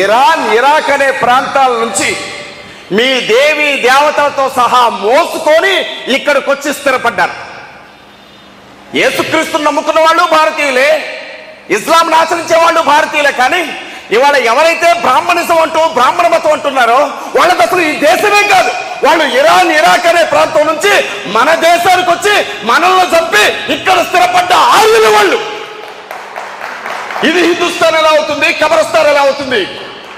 ఇరాన్, ఇరాక్ అనే ప్రాంతాల నుంచి మీ దేవి దేవతలతో సహా మోసుకొని ఇక్కడికి వచ్చి స్థిరపడ్డారు. యేసుక్రీస్తుని నమ్ముకున్న వాళ్ళు భారతీయులే, ఇస్లాం ఆచరించే వాళ్ళు భారతీయులే. కానీ ఇవాళ ఎవరైతే బ్రాహ్మణిజం అంటూ బ్రాహ్మణ మతం అంటున్నారో వాళ్ళకి అసలు ఈ దేశమే కాదు. వాళ్ళు ఇరాన్, ఇరాక్ అనే ప్రాంతం నుంచి మన దేశానికి వచ్చి మనల్ని చంపి ఇక్కడ స్థిరపడ్డ ఆర్యులు వాళ్ళు. ఇది హిందుస్థాన్ ఎలా అవుతుంది? కబరస్థాన్ ఎలా అవుతుంది?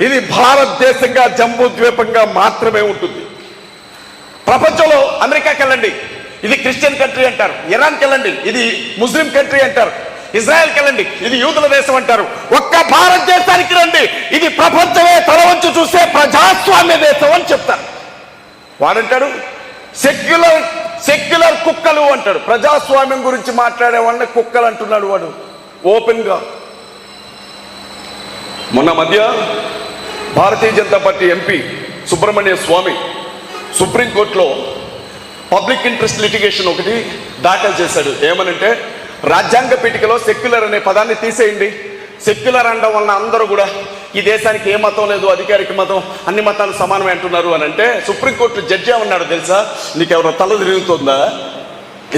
ఇది భారతదేశంగా, జంబూ ద్వీపంగా మాత్రమే ఉంటుంది. ప్రపంచంలో అమెరికాకి వెళ్ళండి, ఇది క్రిస్టియన్ కంట్రీ అంటారు. ఇరాన్కి వెళ్ళండి, ఇది ముస్లిం కంట్రీ అంటారు. ఇజ్రాయెల్కి వెళ్ళండి, ఇది యూదుల దేశం అంటారు. ఒక్క భారతదేశానికి రండి, ఇది ప్రపంచమే తల వంచి చూసే ప్రజాస్వామ్య దేశం అని చెప్తారు. వాడంటాడు సెక్యులర్ కుక్కలు అంటాడు. ప్రజాస్వామ్యం గురించి మాట్లాడే వాళ్ళని కుక్కలు అంటున్నాడు వాడు ఓపెన్ గా. మొన్న మధ్య భారతీయ జనతా పార్టీ ఎంపీ సుబ్రహ్మణ్య స్వామి సుప్రీంకోర్టులో పబ్లిక్ ఇంట్రెస్ట్ లిటిగేషన్ ఒకటి దాఖలు చేశాడు. ఏమనంటే రాజ్యాంగ పీఠికలో సెక్యులర్ అనే పదాన్ని తీసేయండి, సెక్యులర్ అనడం వలన అందరూ కూడా ఈ దేశానికి ఏ మతం లేదు, అధికారిక మతం, అన్ని మతాలు సమానమే అంటున్నారు అని అంటే సుప్రీంకోర్టు జడ్జి ఏమన్నాడు తెలుసా? నీకెవరో తల తిరుగుతుందా?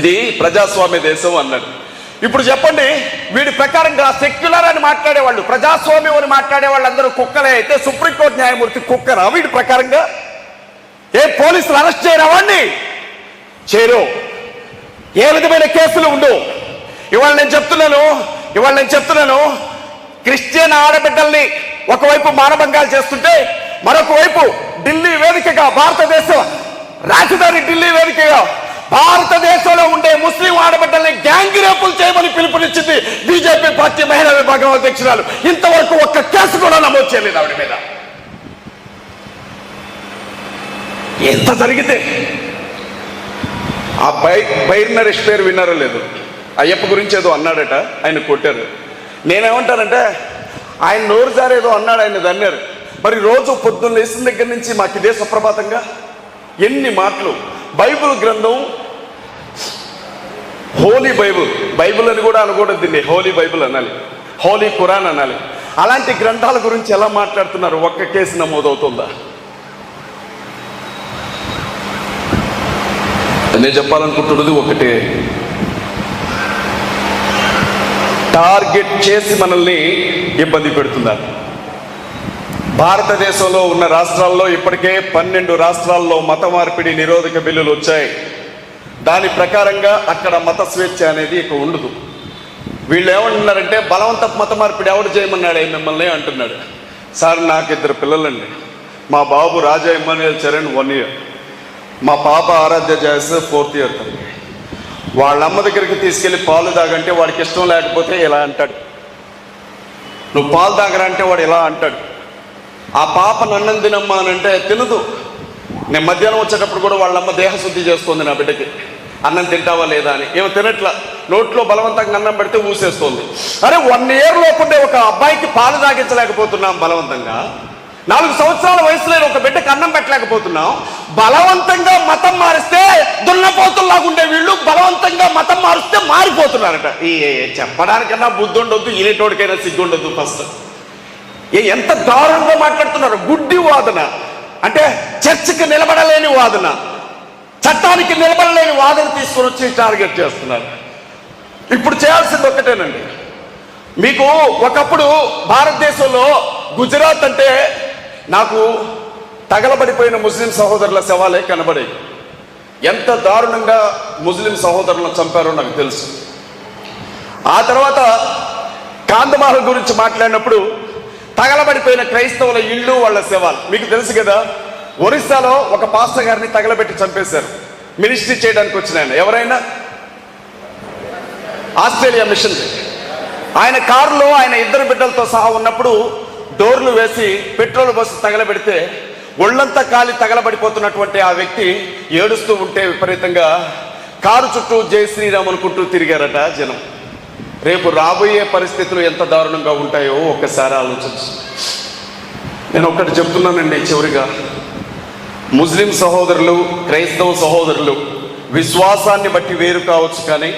ఇది ప్రజాస్వామ్య దేశం అన్నాడు. ఇప్పుడు చెప్పండి, వీడి ప్రకారంగా సెక్యులర్ అని మాట్లాడేవాళ్ళు, ప్రజాస్వామ్యం అని మాట్లాడే వాళ్ళు అందరూ కుక్కలే అయితే సుప్రీంకోర్టు న్యాయమూర్తి కుక్కరా వీడి ప్రకారంగా? ఏ పోలీసులు అరెస్ట్ చేయరా వాడిని? చేయరు. ఏ విధమైన కేసులు ఉండవు. ఇవాళ నేను చెప్తున్నాను క్రిస్టియన్ ఆడబిడ్డల్ని ఒకవైపు మానభంగాలు చేస్తుంటే మరొక వైపు ఢిల్లీ వేదికగా, భారతదేశ రాజధాని ఢిల్లీ వేదికగా భారతదేశంలో ఉండే ముస్లిం ఆడబిడ్డల్ని గ్యాంగ్ రేపులు చేయమని పిలుపునిచ్చింది బీజేపీ పార్టీ మహిళా విభాగం అధ్యక్షురాలు. ఇంతవరకు ఒక్క కేసు కూడా నమోదు చేయలేదు ఆవిడ మీద. ఎంత జరిగితే ఆ బైర్ నరేష్ పేరు విన్నారో లేదు, అయ్యప్ప గురించి ఏదో అన్నాడట, ఆయన కొట్టారు. నేనేమంటానంటే ఆయన నోరు జారేదో అన్నాడు, ఆయన దన్నారు. మరి రోజు పొద్దున్న లేచిన దగ్గర నుంచి మాకు ఇదే సుప్రభాతంగా ఎన్ని మాటలు. బైబిల్ గ్రంథం, హోలీ బైబిల్ అని కూడా అనకూడదు, దీన్ని హోలీ బైబిల్ అనాలి, హోలీ ఖురాన్ అనాలి. అలాంటి గ్రంథాల గురించి ఎలా మాట్లాడుతున్నారు? ఒక్క కేసు నమోదవుతుందా? నేను చెప్పాలనుకుంటున్నది ఒకటే, టార్గెట్ చేసి మనల్ని ఇబ్బంది పెడుతున్నారు. భారతదేశంలో ఉన్న రాష్ట్రాల్లో ఇప్పటికే 12 రాష్ట్రాల్లో మత మార్పిడి నిరోధక బిల్లులు వచ్చాయి. దాని ప్రకారంగా అక్కడ మత స్వేచ్ఛ అనేది ఇక ఉండదు. వీళ్ళు ఏమంటున్నారంటే బలవంత మత మార్పిడి ఎవడు చేయమన్నాడు మిమ్మల్ని అంటున్నాడు. సార్, నాకు 2 పిల్లలండి. మా బాబు రాజా ఇమ్మాన్యుయల్ చరణ్ 1 year, మా పాప ఆరాధ్య జాయస్ 4th year. వాళ్ళ అమ్మ దగ్గరికి తీసుకెళ్ళి పాలు తాగంటే వాడికి ఇష్టం లేకపోతే ఇలా అంటాడు, నువ్వు పాలు తాగరా అంటే వాడు ఇలా అంటాడు. ఆ పాప అన్నం తినమ్మా అని అంటే తినదు. నేను మధ్యాహ్నం వచ్చేటప్పుడు కూడా వాళ్ళమ్మ దేహశుద్ధి చేస్తుంది నా బిడ్డకి, అన్నం తింటావా లేదా అని. ఏమో తినట్లా, నోట్లో బలవంతంగా అన్నం పెడితే ఊసేస్తుంది. అరే 1 year లోపుండే ఒక అబ్బాయికి పాలు తాగించలేకపోతున్నాం బలవంతంగా, 4 సంవత్సరాల వయసులో ఒక బిడ్డకి అన్నం పెట్టలేకపోతున్నాం. బలవంతంగా మతం మారిస్తే దున్నపోతుల్లాగా ఉండే వీళ్ళు బలవంతంగా మతం మారిస్తే మారిపోతున్నారట. ఈ చెప్పడానికన్నా బుద్ధి ఉండొద్దు, ఈనేటోడికైనా సిగ్గు ఉండొద్దు. ఫస్ట్ ఎంత దారుణంగా మాట్లాడుతున్నారు. గుడ్డి వాదన అంటే చర్చకి నిలబడలేని వాదన, చట్టానికి నిలబడలేని వాదన తీసుకొని వచ్చి టార్గెట్ చేస్తున్నారు. ఇప్పుడు చేయాల్సింది ఒక్కటేనండి. మీకు ఒకప్పుడు భారతదేశంలో గుజరాత్ అంటే నాకు తగలబడిపోయిన ముస్లిం సహోదరుల శవాలే కనబడేవి. ఎంత దారుణంగా ముస్లిం సహోదరులను చంపారో నాకు తెలుసు. ఆ తర్వాత కాందమాల్ గురించి మాట్లాడినప్పుడు తగలబడిపోయిన క్రైస్తవుల ఇళ్ళు, వాళ్ళ శవాలు మీకు తెలుసు కదా. ఒరిస్సాలో ఒక పాస్టర్ గారిని తగలబెట్టి చంపేశారు, మినిస్ట్రీ చేయడానికి వచ్చిన ఆయన. ఎవరైనా ఆస్ట్రేలియా మిషన్, ఆయన కారులో ఆయన 2 బిడ్డలతో సహా ఉన్నప్పుడు డోర్లు వేసి పెట్రోల్ పోసి తగలబెడితే ఒళ్ళంతా కాలి తగలబడిపోతున్నటువంటి ఆ వ్యక్తి ఏడుస్తూ ఉంటే విపరీతంగా కారు చుట్టూ జై శ్రీరామ్ అనుకుంటూ తిరిగారట జనం. రేపు రాబోయే పరిస్థితులు ఎంత దారుణంగా ఉంటాయో ఒక్కసారి ఆలోచించు. నేను ఒక్కటి చెప్తున్నానండి చివరిగా, ముస్లిం సహోదరులు, క్రైస్తవ సహోదరులు విశ్వాసాన్ని బట్టి వేరు కావచ్చు, కానీ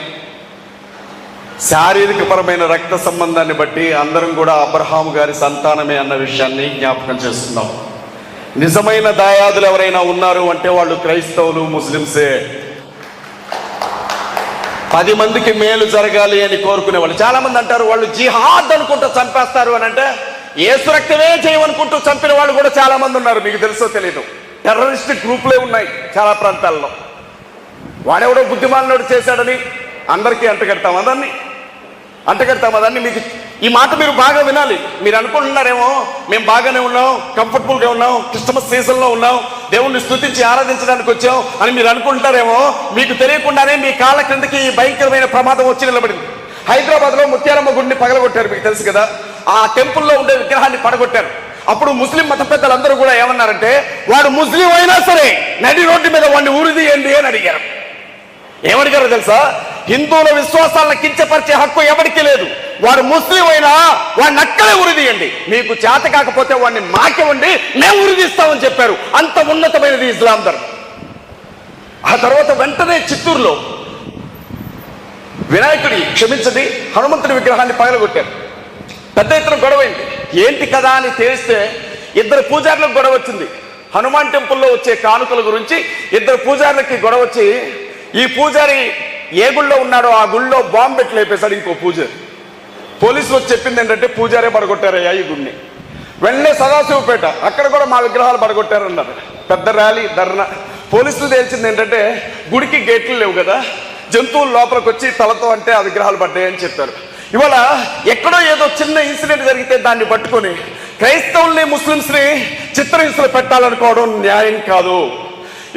శారీరకపరమైన రక్త సంబంధాన్ని బట్టి అందరం కూడా అబ్రహాం గారి సంతానమే అన్న విషయాన్ని జ్ఞాపకం చేస్తున్నాం. నిజమైన దాయాదులు ఎవరైనా ఉన్నారు అంటే వాళ్ళు క్రైస్తవులు, ముస్లింసే. 10 మందికి మేలు జరగాలి అని కోరుకునే వాళ్ళు. చాలా మంది అంటారు వాళ్ళు జిహాద్ అనుకుంటూ చంపేస్తారు అని. అంటే యేసు రక్తమే చేయమనుకుంటూ చంపిన వాళ్ళు కూడా చాలా మంది ఉన్నారు. మీకు తెలుసో తెలియదు, టెర్రరిస్ట్ గ్రూపులే ఉన్నాయి చాలా ప్రాంతాల్లో. వాడెవడో బుద్ధిమాలినోడు చేశాడని అందరికీ అంటగడతాం అదాన్ని. మీకు ఈ మాట మీరు బాగా వినాలి. మీరు అనుకుంటున్నారేమో మేము బాగానే ఉన్నాం, కంఫర్టబుల్గా ఉన్నాం, క్రిస్టమస్ సీజన్లో ఉన్నాం, దేవుణ్ణి స్తుతించి ఆరాధించడానికి వచ్చాం అని మీరు అనుకుంటారేమో. మీకు తెలియకుండానే మీ కాళ్ళ క్రిందకి ఈ భయంకరమైన ప్రమాదం వచ్చి నిలబడింది. హైదరాబాద్లో ముత్యాలమ్మ గుడిని పగలగొట్టారు, మీకు తెలుసు కదా. ఆ టెంపుల్లో ఉండే విగ్రహాన్ని పడగొట్టారు. అప్పుడు ముస్లిం మత పెద్దలందరూ కూడా ఏమన్నారంటే, వాడు ముస్లిం అయినా సరే నడి రోడ్డు మీద వాడిని ఉరిదీయండి అని అడిగారు. ఏమడిగారో తెలుసా? హిందువుల విశ్వాసాలను కించపరిచే హక్కు ఎవరికి లేదు. వాడు ముస్లిం అయినా వాడిని అక్కడే ఉరిదీయండి, మీకు చేత కాకపోతే వాడిని మాకివ్వండి, మేము ఉరిదీస్తామని చెప్పారు. అంత ఉన్నతమైనది ఇస్లాం ధర్మం. ఆ తర్వాత వెంటనే చిత్తూరులో హనుమంతుడి విగ్రహాన్ని పగలగొట్టారు. పెద్ద ఎత్తున గొడవైంది. ఏంటి కదా అని తెలిస్తే 2 పూజారులకు గొడవ వచ్చింది. హనుమాన్ టెంపుల్లో వచ్చే కానుకల గురించి 2 పూజారులకి గొడవ వచ్చి, ఈ పూజారి ఏ గుళ్ళో ఉన్నాడో ఆ గుళ్ళో బాంబు పెట్టి లేపేశాడు ఇంకో పూజారి. పోలీసులు వచ్చి చెప్పింది ఏంటంటే పూజారే పడగొట్టారయ్యా ఈ గుడిని. వెంటనే సదాశివపేట, అక్కడ కూడా మా విగ్రహాలు పడగొట్టారన్నారు. పెద్ద ర్యాలీ, ధర్నా. పోలీసులు తేల్చింది ఏంటంటే గుడికి గేట్లు లేవు కదా, జంతువులు లోపలికి వచ్చి తలతో అంటే ఆ విగ్రహాలు పడ్డాయని చెప్పారు. ఇవాళ ఎక్కడో ఏదో చిన్న ఇన్సిడెంట్ జరిగితే దాన్ని పట్టుకొని క్రైస్తవుల్ని, ముస్లింస్ని చిత్రహింసలు పెట్టాలనుకోవడం న్యాయం కాదు.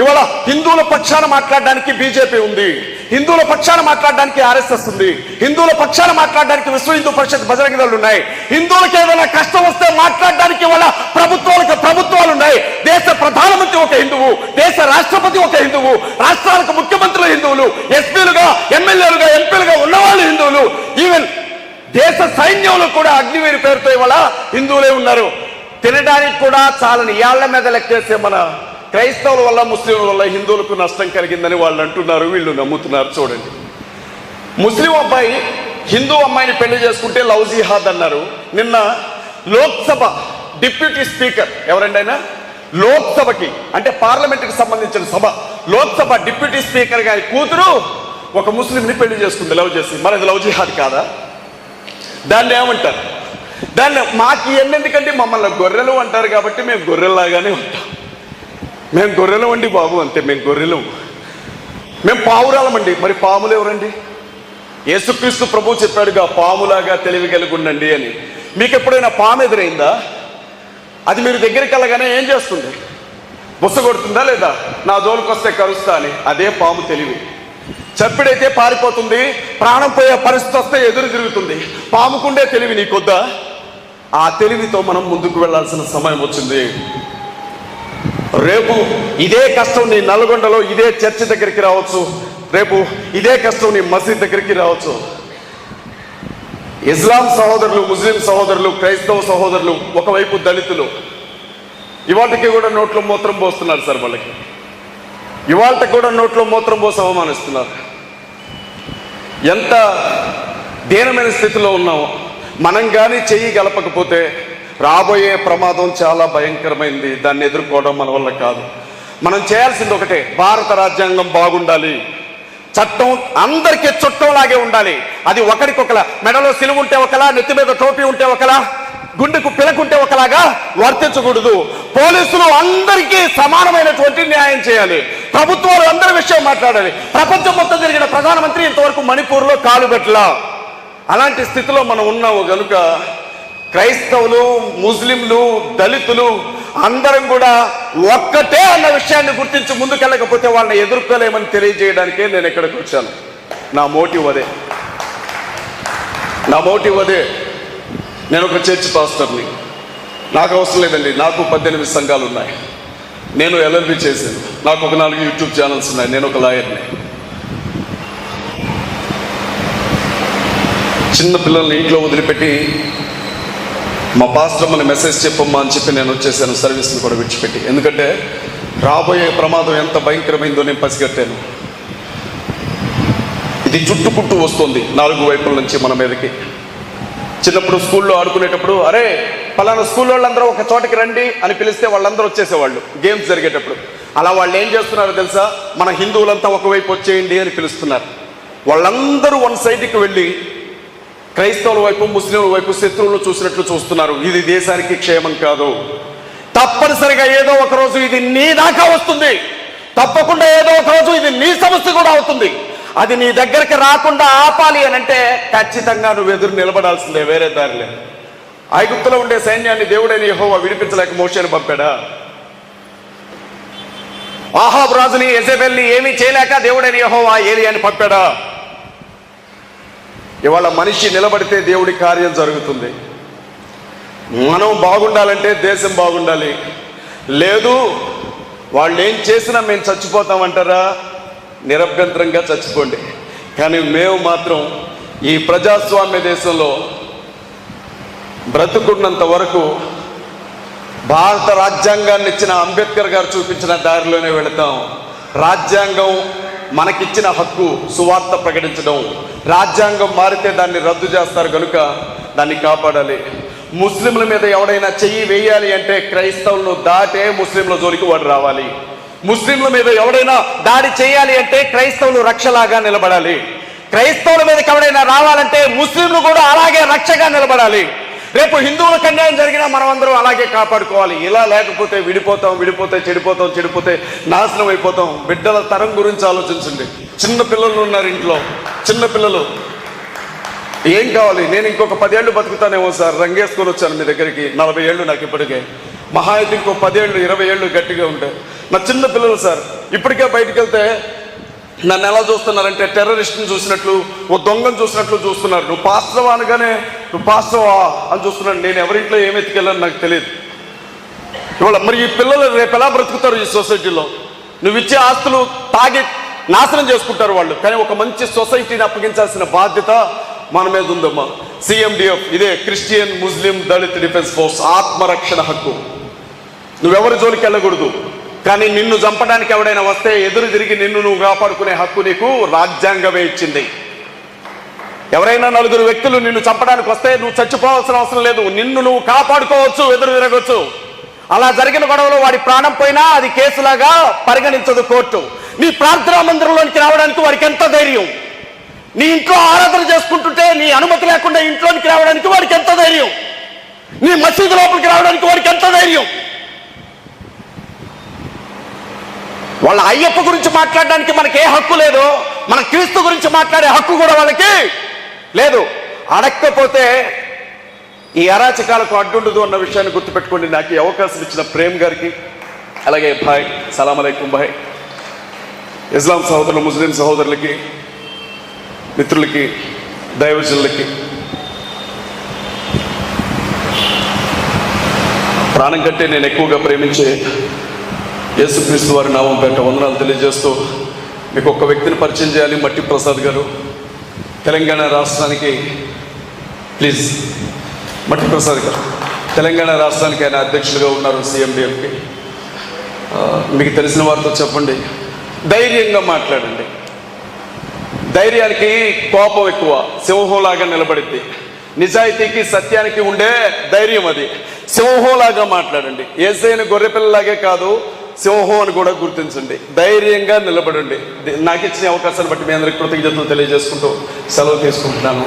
ఇవాళ హిందువుల పక్షాన మాట్లాడడానికి బీజేపీ ఉంది, హిందువుల పక్షాన మాట్లాడడానికి ఆర్ఎస్ఎస్ ఉంది, హిందువుల పక్షాన మాట్లాడడానికి విశ్వ హిందూ పరిషత్ బజరంగ దళాలు ఉన్నాయి. హిందువులకు ఏదైనా కష్టం వస్తే మాట్లాడడానికి వాళ్ళ ప్రభుత్వాలు ఉన్నాయి. దేశ ప్రధానమంత్రి ఒక హిందువు, దేశ రాష్ట్రపతి ఒక హిందువు, రాష్ట్రాలకు ముఖ్యమంత్రులు హిందువులు, ఎస్పీలుగా, ఎమ్మెల్యేలుగా, ఎంపీలుగా ఉన్నవాళ్ళు హిందువులు. ఈవెన్ దేశ సైన్యంలో కూడా అగ్నివీరి పేరుతో ఇవాళ హిందువులే ఉన్నారు. తినడానికి కూడా చాలని ఏళ్ల మీద లెక్కేసే మన క్రైస్తవుల వల్ల, ముస్లింల వల్ల హిందువులకు నష్టం కలిగిందని వాళ్ళు అంటున్నారు, వీళ్ళు నమ్ముతున్నారు. చూడండి, ముస్లిం అబ్బాయి హిందూ అమ్మాయిని పెళ్లి చేసుకుంటే లవ్ జిహాద్ అన్నారు. నిన్న లోక్సభ డిప్యూటీ స్పీకర్ ఎవరండి ఆయన, లోక్సభకి అంటే పార్లమెంట్కి సంబంధించిన సభ, లోక్సభ డిప్యూటీ స్పీకర్ గారి కూతురు ఒక ముస్లింని పెళ్లి చేసుకుంది లవ్ చేసి. మరి అది లవ్ జిహాద్ కాదా? దాన్ని ఏమంటారు? దాన్ని మాకు ఎందుకంటే మమ్మల్ని గొర్రెలు అంటారు కాబట్టి మేము గొర్రెల్లాగానే ఉంటాం. మేము గొర్రెలం అండి బాబు, అంతే. మేము గొర్రెలం, మేము పావురాలమండి. మరి పాములు ఎవరండి? యేసుక్రీస్తు ప్రభు చెప్పాడుగా, పాములాగా తెలివి కలిగి ఉండండి అని. మీకు ఎప్పుడైనా పాము ఎదురైందా? అది మీరు దగ్గరికి వెళ్ళగానే ఏం చేస్తుంది? బుస్స కొడుతుందా లేదా? నా జోలికి వస్తే కరుస్తా అని. అదే పాము తెలివి. చప్పిడైతే పారిపోతుంది, ప్రాణం పోయే పరిస్థితి వస్తే ఎదురు తిరుగుతుంది. పాముకుండే తెలివి నీకొద్దా? ఆ తెలివితో మనం ముందుకు వెళ్ళాల్సిన సమయం వచ్చింది. రేపు ఇదే కష్టం నీ నల్గొండలో ఇదే చర్చి దగ్గరికి రావచ్చు, రేపు ఇదే కష్టం నీ మసీద్ దగ్గరికి రావచ్చు. ఇస్లాం సహోదరులు, ముస్లిం సహోదరులు, క్రైస్తవ సహోదరులు, ఒకవైపు దళితులు ఇవాళకి కూడా నోట్లో మూత్రం పోస్తున్నారు సార్. వాళ్ళకి ఇవాళకి కూడా నోట్లో మూత్రం పోసి అవమానిస్తున్నారు. ఎంత దీనమైన స్థితిలో ఉన్నామో. మనం కానీ చెయ్యి గలపకపోతే రాబోయే ప్రమాదం చాలా భయంకరమైంది. దాన్ని ఎదుర్కోవడం మన వల్ల కాదు. మనం చేయాల్సింది ఒకటే, భారత రాజ్యాంగం బాగుండాలి, చట్టం అందరికీ చుట్టంలాగే ఉండాలి. అది ఒకరికొకలా, మెడలో సిలువ ఉంటే ఒకలా, నెత్తి మీద టోపీ ఉంటే ఒకలా, గుండెకు పిలకుంటే ఒకలాగా వర్తించకూడదు. పోలీసులు అందరికీ సమానమైనటువంటి న్యాయం చేయాలి. ప్రభుత్వాలు అందరి విషయం మాట్లాడాలి. ప్రపంచం మొత్తం జరిగిన ప్రధానమంత్రి ఇంతవరకు మణిపూర్లో కాలు పెట్టలా. అలాంటి స్థితిలో మనం ఉన్నాము కనుక క్రైస్తవులు, ముస్లింలు, దళితులు అందరం కూడా ఒక్కటే అన్న విషయాన్ని గుర్తించి ముందుకెళ్ళకపోతే వాళ్ళని ఎదుర్కోలేమని తెలియజేయడానికే నేను ఇక్కడికి వచ్చాను. నా మోటివ్ అదే. నేను ఒక చర్చ్ పాస్టర్ని. నాకు అవసరం లేదండి, నాకు 18 సంఘాలు ఉన్నాయి. నేను LLB చేశాను. నాకు ఒక 4 యూట్యూబ్ ఛానల్స్ ఉన్నాయి. నేను ఒక లాయర్ని. చిన్న పిల్లల్ని ఇంట్లో వదిలిపెట్టి మా పాస్టర్ మన మెసేజ్ చెప్పమ్మా అని చెప్పి నేను వచ్చేసాను, సర్వీస్ని కూడా విడిచిపెట్టి. ఎందుకంటే రాబోయే ప్రమాదం ఎంత భయంకరమైందో నేను పసిగట్టాను. ఇది చుట్టుకుంటూ వస్తుంది 4 వైపుల నుంచి మన మీదకి. చిన్నప్పుడు స్కూల్లో ఆడుకునేటప్పుడు, అరే పలానా స్కూల్ వాళ్ళందరూ ఒక చోటకి రండి అని పిలిస్తే వాళ్ళందరూ వచ్చేసేవాళ్ళు గేమ్స్ జరిగేటప్పుడు. అలా వాళ్ళు ఏం చేస్తున్నారో తెలుసా? మన హిందువులంతా ఒకవైపు వచ్చేయండి అని పిలుస్తున్నారు. వాళ్ళందరూ వన్ సైడ్కి వెళ్ళి క్రైస్తవుల వైపు, ముస్లింల వైపు శత్రువులను చూసినట్లు చూస్తున్నారు. ఇది దేశానికి క్షేమం కాదు. తప్పనిసరిగా ఏదో ఒక రోజు ఇది నీ దాకా వస్తుంది. తప్పకుండా ఏదో ఒక రోజు ఇది నీ సమస్య కూడా అవుతుంది. అది నీ దగ్గరికి రాకుండా ఆపాలి అని అంటే ఖచ్చితంగా నువ్వు ఎదురు నిలబడాల్సిందే, వేరే దారి లేదు. ఐగుప్తులో ఉండే సైన్యాన్ని దేవుడైన యెహోవా విడిపించలేక మోషేను పంపాడా? ఆహాబు రాజుని, యెజెబెల్ని ఏమీ చేయలేక దేవుడైన యెహోవా ఏలియాని పంపాడా? ఇవాళ మనిషి నిలబడితే దేవుడి కార్యం జరుగుతుంది. మనం బాగుండాలంటే దేశం బాగుండాలి. లేదు వాళ్ళు ఏం చేసినా మేము చచ్చిపోతామంటారా? నిరభ్యంతరంగా చచ్చిపోండి. కానీ మేము మాత్రం ఈ ప్రజాస్వామ్య దేశంలో బ్రతుకున్నంత వరకు భారత రాజ్యాంగాన్ని ఇచ్చిన అంబేద్కర్ గారు చూపించిన దారిలోనే వెళతాం. రాజ్యాంగం మనకిచ్చిన హక్కు సువార్త ప్రకటించడం. రాజ్యాంగం మారితే దాన్ని రద్దు చేస్తారు కనుక దాన్ని కాపాడాలి. ముస్లింల మీద ఎవడైనా చెయ్యి వేయాలి అంటే క్రైస్తవులను దాటే ముస్లింల జోలికి వాడు రావాలి. ముస్లింల మీద ఎవడైనా దాడి చేయాలి అంటే క్రైస్తవులు రక్షలాగా నిలబడాలి. క్రైస్తవుల మీదకి ఎవడైనా రావాలంటే ముస్లింలు కూడా అలాగే రక్షగా నిలబడాలి. రేపు హిందువులకు అన్యాయం జరిగినా మనం అందరం అలాగే కాపాడుకోవాలి. ఇలా లేకపోతే విడిపోతే చెడిపోతే నాశనం అయిపోతాం. బిడ్డల తరం గురించి ఆలోచించండి. చిన్న పిల్లలు ఉన్నారు ఇంట్లో, చిన్న పిల్లలు ఏం కావాలి? నేను ఇంకొక 10 ఏళ్ళు బతుకుతానేమో సార్, రంగేసుకొని వచ్చాను మీ దగ్గరికి. 40 ఏళ్ళు నాకు ఇప్పటికే. మహా అయితే ఇంకో 10 ఏళ్ళు 20 ఏళ్ళు గట్టిగా ఉంటాయి. నా చిన్న పిల్లలు సార్ ఇప్పటికే బయటికి వెళ్తే నన్ను ఎలా చూస్తున్నారంటే టెర్రరిస్ట్ని చూసినట్లు, ఓ దొంగను చూసినట్లు చూస్తున్నారు. నువ్వు పాస్టవా అనగానే నువ్వు పాస్టవా అని చూస్తున్నాను. నేను ఎవరింట్లో ఏం ఎత్తుకెళ్ళాను నాకు తెలియదు. ఇవాళ మరి ఈ పిల్లలు రేపు ఎలా బ్రతుకుతారు ఈ సొసైటీలో? నువ్వు ఇచ్చే ఆస్తులు తాగి నాశనం చేసుకుంటారు వాళ్ళు. కానీ ఒక మంచి సొసైటీని అప్పగించాల్సిన బాధ్యత మన మీద ఉందమ్మా. CMDF ఇదే క్రిస్టియన్ ముస్లిం దళిత్ డిఫెన్స్ ఫోర్స్, ఆత్మరక్షణ హక్కు. నువ్వెవరి జోలికి వెళ్ళకూడదు. కానీ నిన్ను చంపడానికి ఎవడైనా వస్తే ఎదురు తిరిగి నిన్ను నువ్వు కాపాడుకునే హక్కు నీకు రాజ్యాంగమే ఇచ్చింది. ఎవరైనా 4 వ్యక్తులు నిన్ను చంపడానికి వస్తే నువ్వు చచ్చిపోవాల్సిన అవసరం లేదు. నిన్ను నువ్వు కాపాడుకోవచ్చు, ఎదురు తిరగవచ్చు. అలా జరిగిన గొడవలో వాడి ప్రాణం పోయినా అది కేసులాగా పరిగణించదు కోర్టు. నీ ప్రార్థనా మందిరంలోనికి రావడానికి వాడికి ఎంత ధైర్యం? నీ ఇంట్లో ఆరాధన చేసుకుంటుంటే నీ అనుమతి లేకుండా ఇంట్లోనికి రావడానికి వాడికి ఎంత ధైర్యం? నీ మసీదు లోపలికి రావడానికి వాడికి ఎంత ధైర్యం? వాళ్ళ అయ్యప్ప గురించి మాట్లాడడానికి మనకి ఏ హక్కు లేదు. మన క్రీస్తు గురించి మాట్లాడే హక్కు కూడా వాళ్ళకి లేదు. అడక్కపోతే ఈ అరాచకాలకు అడ్డుండదు అన్న విషయాన్ని గుర్తుపెట్టుకోండి. నాకు ఈ అవకాశం ఇచ్చిన ప్రేమ్ గారికి, అలాగే భాయ్, సలాం అలైకుం భాయ్, ఇస్లాం సహోదరులు, ముస్లిం సహోదరులకి మిత్రులకి, దైవజనులకి, ప్రాణం కంటే నేను ఎక్కువగా ప్రేమించే యేసుక్రీస్తు వారి నామం పేట వందనాలు తెలియజేస్తూ మీకు ఒక్క వ్యక్తిని పరిచయం చేయాలి. మట్టి ప్రసాద్ గారు, తెలంగాణ రాష్ట్రానికి, ప్లీజ్ మట్టి ప్రసాద్ గారు తెలంగాణ రాష్ట్రానికి ఆయన అధ్యక్షులుగా ఉన్నారు, CMDFకి. మీకు తెలిసిన వారితో చెప్పండి, ధైర్యంగా మాట్లాడండి. ధైర్యానికి కోపం ఎక్కువ, సింహంలాగా నిలబడిద్ది. నిజాయితీకి, సత్యానికి ఉండే ధైర్యం అది. సింహంలాగా మాట్లాడండి. యేసయ్యను గొర్రెపిల్లలాగే కాదు, సింహం అని కూడా గుర్తించండి. ధైర్యంగా నిలబడండి. నాకు ఇచ్చిన అవకాశాన్ని బట్టి మీ అందరికీ కృతజ్ఞతలు తెలియజేసుకుంటూ సెలవు తీసుకుంటున్నాను.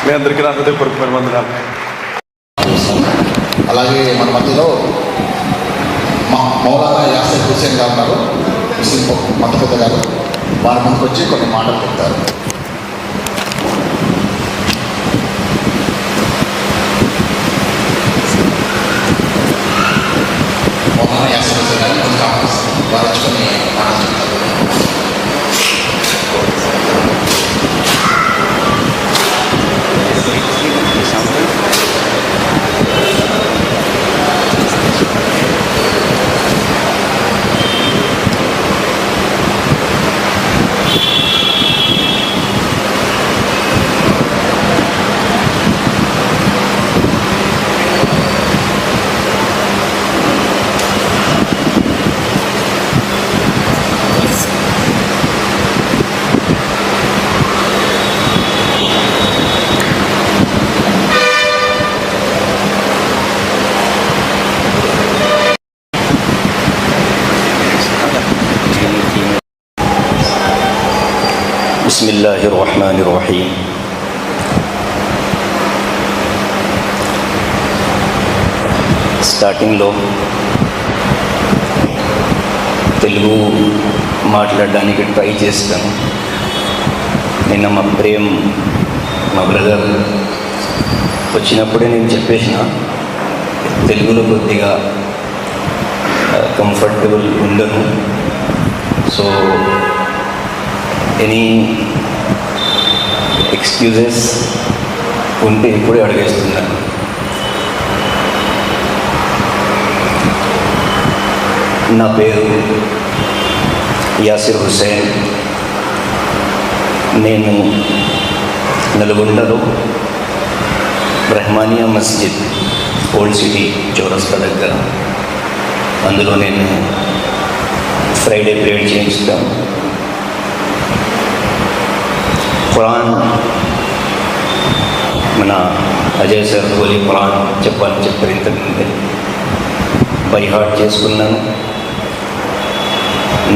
మీ అందరికీ నా హృదయపూర్వకమైన వందనాలు. అలాగే మన మధ్యలో మౌలానా యాసిర్ హుసేన్ గారు ఉన్నారు, ముస్లిం మత పెద్ద గారు. వారి ముందుకు వచ్చి కొన్ని మాటలు చెప్తారు. మౌలానా యాసిర్ హుసేన్ గారు ముందుకు ఆహ్వానిస్తారు. వారు వచ్చి కొన్ని మాటలు చెప్తారు. బిస్మిల్లాహిర్రహ్మానిర్రహీం. స్టార్టింగ్లో తెలుగు మాట్లాడడానికి ట్రై చేస్తాను. నిన్న మా ప్రేమ్, మా బ్రదర్ వచ్చినప్పుడే నేను చెప్పేసిన తెలుగులో కొద్దిగా కంఫర్టబుల్ ఉండను. సో ఎనీ ఎక్స్క్యూజెస్ ఉంటే ఇప్పుడే అడిగేస్తున్నాను. నా పేరు యాసిర్ హుసేన్. నేను నల్గొండలో రెహమానియా మస్జిద్, ఓల్డ్ సిటీ చౌరస్తా దగ్గర, అందులో నేను ఫ్రైడే ప్రేయర్ చేయించుతాను. ఖురాన్ మన అజయ్ సార్ హోలీ ఖురాన్ చెప్పాలని చెప్పారు, ఇంతకుముందే బై హార్ట్ చేసుకున్నాను.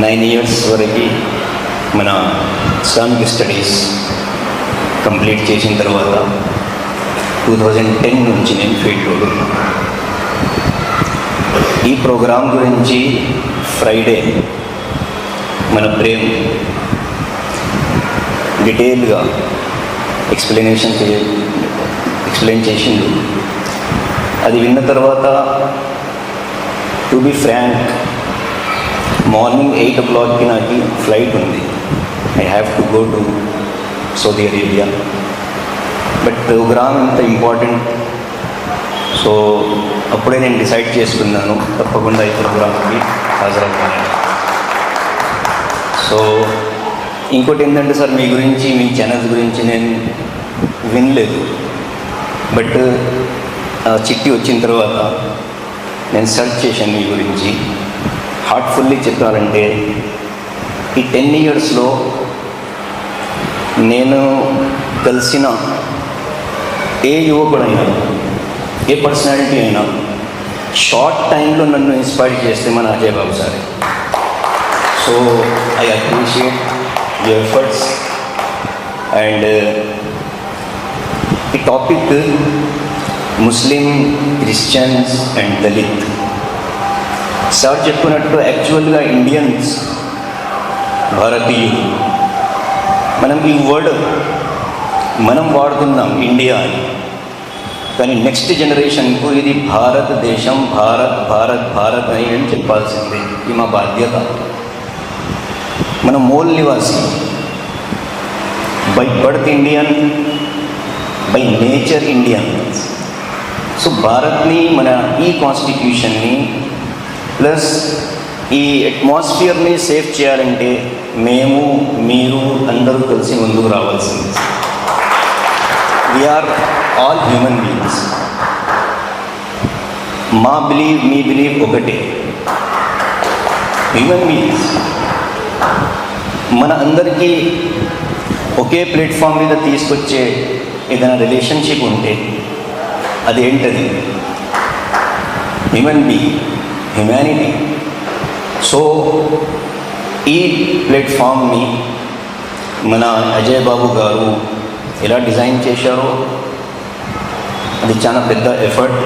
9 years వరకు మన ఇస్లామిక్ స్టడీస్ కంప్లీట్ చేసిన తర్వాత 2010 నుంచి నేను ఫీల్డ్లో ఉన్నాను. ఈ ప్రోగ్రాం గురించి ఫ్రైడే మన ప్రేమ్ డీటెయిల్గా ఎక్స్ప్లెయిన్ చేసిండు. అది విన్న తర్వాత, టు బి ఫ్రాంక్, మార్నింగ్ 8 o'clockకి నాకు ఫ్లైట్ ఉంది. I have to go to Saudi Arabia. But programme ఇంత ఇంపార్టెంట్, సో అప్పుడే నేను డిసైడ్ చేసుకున్నాను తప్పకుండా ఈ ప్రోగ్రామ్కి హాజరవ్వాలి. సో ఇంకోటి ఏంటంటే సార్, మీ గురించి, మీ ఛానల్స్ గురించి నేను వినలేదు. బట్ చిట్టి వచ్చిన తర్వాత నేను సెర్చ్ చేశాను మీ గురించి. హార్ట్ఫుల్లీ చెప్పాలంటే ఈ 10 yearsలో నేను కలిసిన ఏ యువకుడైనా, ఏ పర్సనాలిటీ అయినా షార్ట్ టైంలో నన్ను ఇన్స్పైర్ చేస్తే మన Ajay Babu sir. So I appreciate your efforts. And ఈ topic Muslim, Christians and Dalit. Sir చెప్పినట్టు యాక్చువల్గా ఇండియన్స్, భారతీయులు, మనం ఈ వర్డ్ మనం వాడుతున్నాం ఇండియా అని, కానీ నెక్స్ట్ జనరేషన్కు ఇది భారతదేశం, భారత్ భారత్ భారత్ అని చెప్పాల్సిందే. ఇది మా బాధ్యత. మన మూల నివాసి by birth Indian, by nature Indian. So భారత్ని, మన ఈ కాన్స్టిట్యూషన్ని ప్లస్ ఈ అట్మాస్ఫియర్ని సేఫ్ చేయాలంటే మేము, మీరు అందరూ కలిసి ముందుకు రావాల్సింది. We're all human beings. మా బిలీవ్, మీ బిలీవ్ ఒకటే. హ్యూమన్ బీయింగ్స్ మన అందరికీ ఒకే ప్లాట్ఫామ్ మీద తీసుకొచ్చే ఏదైనా రిలేషన్షిప్ ఉంటే అది ఏంటది? Human being, humanity. సో ఈ ప్లాట్ఫామ్ని మన అజయ్ బాబు గారు ఎలా డిజైన్ చేశారో అది చాలా పెద్ద ఎఫర్ట్.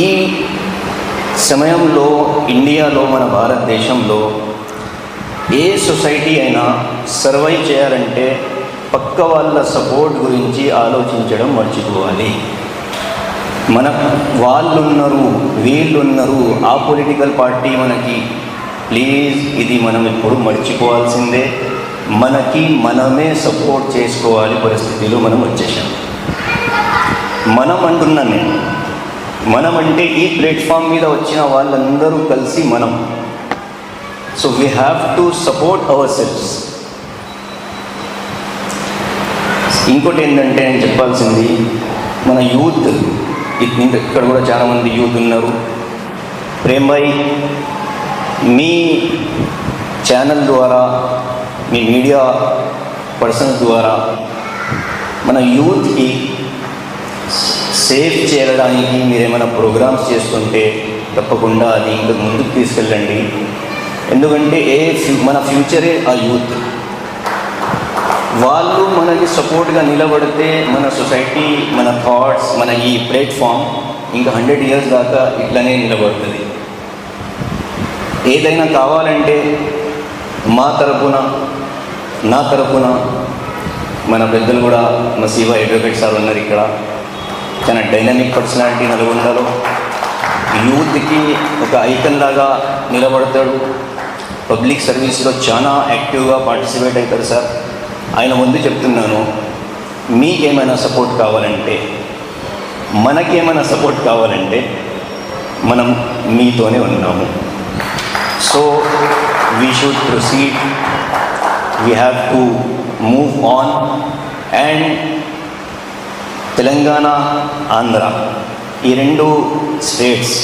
ఈ సమయంలో ఇండియాలో, మన భారతదేశంలో ఏ సొసైటీ అయినా సర్వైవ్ చేయాలంటే పక్క వాళ్ళ సపోర్ట్ గురించి ఆలోచించడం మర్చిపోవాలి. మన వాళ్ళున్నారు, వీళ్ళున్నారు, ఆ పొలిటికల్ పార్టీ మనకి, ప్లీజ్ ఇది మనం ఎప్పుడు మర్చిపోవాల్సిందే. మనకి మనమే సపోర్ట్ చేసుకోవాలి పరిస్థితిలో మనం వచ్చేసాం. మనం అంటున్నాను నేను, మనం అంటే ఈ ప్లాట్ఫామ్ మీద వచ్చిన వాళ్ళందరూ కలిసి మనం. So we have to support ourselves. ఇంకోటి ఏంటంటే నేను చెప్పాల్సింది, మన యూత్, ఇక్కడ కూడా చాలామంది యూత్ ఉన్నారు. ప్రేమ్ భాయ్, మీ ఛానల్ ద్వారా, మీ మీడియా పర్సన్స్ ద్వారా మన యూత్కి సేఫ్ చేయడానికి మీరేమైనా ప్రోగ్రామ్స్ చేస్తుంటే తప్పకుండా అది ఇంకా ముందుకు తీసుకెళ్ళండి. ఎందుకంటే మన ఫ్యూచరే ఆ యూత్. వాళ్ళు మనకి సపోర్ట్గా నిలబడితే మన సొసైటీ, మన థాట్స్, మన ఈ ప్లాట్ఫామ్ ఇంకా 100 years దాకా ఇట్లనే నిలబడుతుంది. ఏదైనా కావాలంటే మా తరపున, నా తరపున, మన పెద్దలు కూడా, మా శివ అడ్వకేట్ సార్ ఉన్నారు ఇక్కడ, చాలా డైనమిక్ పర్సనాలిటీ నల్గొండలో. యూత్కి ఒక ఐకన్ లాగా నిలబడతాడు. పబ్లిక్ సర్వీస్లో చాలా యాక్టివ్గా పార్టిసిపేట్ అవుతారు సార్. ఆయన ముందు చెప్తున్నాను, మీకేమైనా సపోర్ట్ కావాలంటే, మనకేమైనా సపోర్ట్ కావాలంటే మనం మీతోనే ఉన్నాము. So we should proceed, we have to move on. And Telangana, Andhra ఈ 2 స్టేట్స్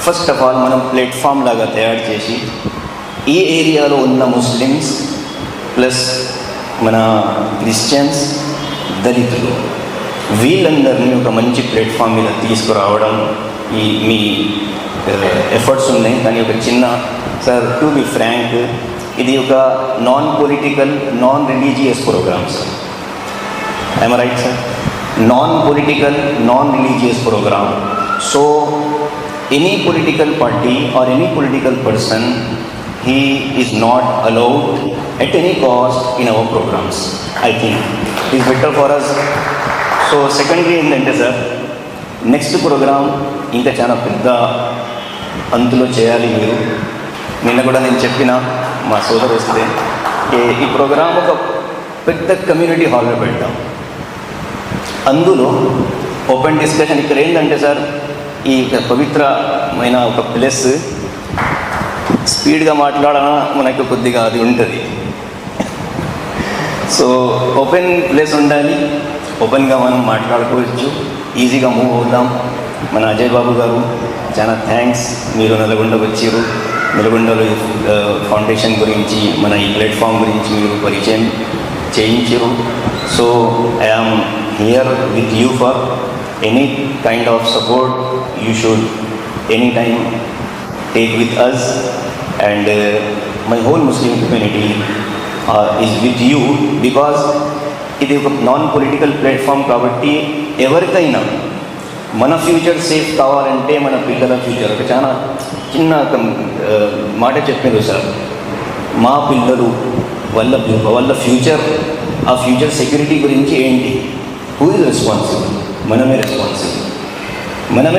ఫస్ట్ ఆఫ్ ఆల్ మనం ప్లాట్ఫామ్ లాగా తయారు చేసి ఈ ఏరియాలో ఉన్న ముస్లిమ్స్ ప్లస్ మన క్రిస్టియన్స్, దళితులు, వీళ్ళందరినీ ఒక మంచి ప్లాట్ఫామ్ మీద తీసుకురావడం మీ ఎఫర్ట్స్ ఉన్నాయి. కానీ ఒక చిన్న, సార్ టు బి ఫ్రాంక్, ఇది ఒక non political, non religious programme sir. I'm right sir? Non political, non religious programme. So any political party or any political person, he is not allowed at any cost in our programs. I think it is better for us. So secondly ఏంటంటే sir, next programme ఇంకా చాలా పెద్ద అంతులో చేయాలి మీరు. నిన్న కూడా నేను చెప్పిన మా సోదరు వస్తే ఈ ప్రోగ్రామ్ ఒక పెద్ద కమ్యూనిటీ హాల్లో పెడతాం. అందులో ఓపెన్ డిస్కషన్. ఇక్కడ ఏంటంటే సార్, ఈ పవిత్రమైన ఒక ప్లేస్, స్పీడ్గా మాట్లాడాలన్నా మనకు కొద్దిగా అది ఉంటుంది. సో ఓపెన్ ప్లేస్ ఉండాలి, ఓపెన్గా మనం మాట్లాడుకోవచ్చు, ఈజీగా మూవ్ అవుదాం. మన అజయ్ బాబు గారు చాలా థ్యాంక్స్, మీరు నల్గొండకు వచ్చారు. నల్గొండలో ఫౌండేషన్ గురించి, మన ఈ ప్లాట్ఫామ్ గురించి మీరు పరిచయం చేయించారు. So I am here with you for any kind of support you should any time take with us, and my whole Muslim community is with you, because ఇది ఒక నాన్ పొలిటికల్ ప్లాట్ఫామ్ కాబట్టి ఎవరికైనా మన future safe కావాలంటే, మన పిల్లల future, ఒక చాలా చిన్న మాట చెప్పారు సార్, మా పిల్లలు వాళ్ళ ఫ్యూచర్, ఆ ఫ్యూచర్ సెక్యూరిటీ గురించి ఏంటి, హూ ఇస్ రెస్పాన్సిబుల్? మనమే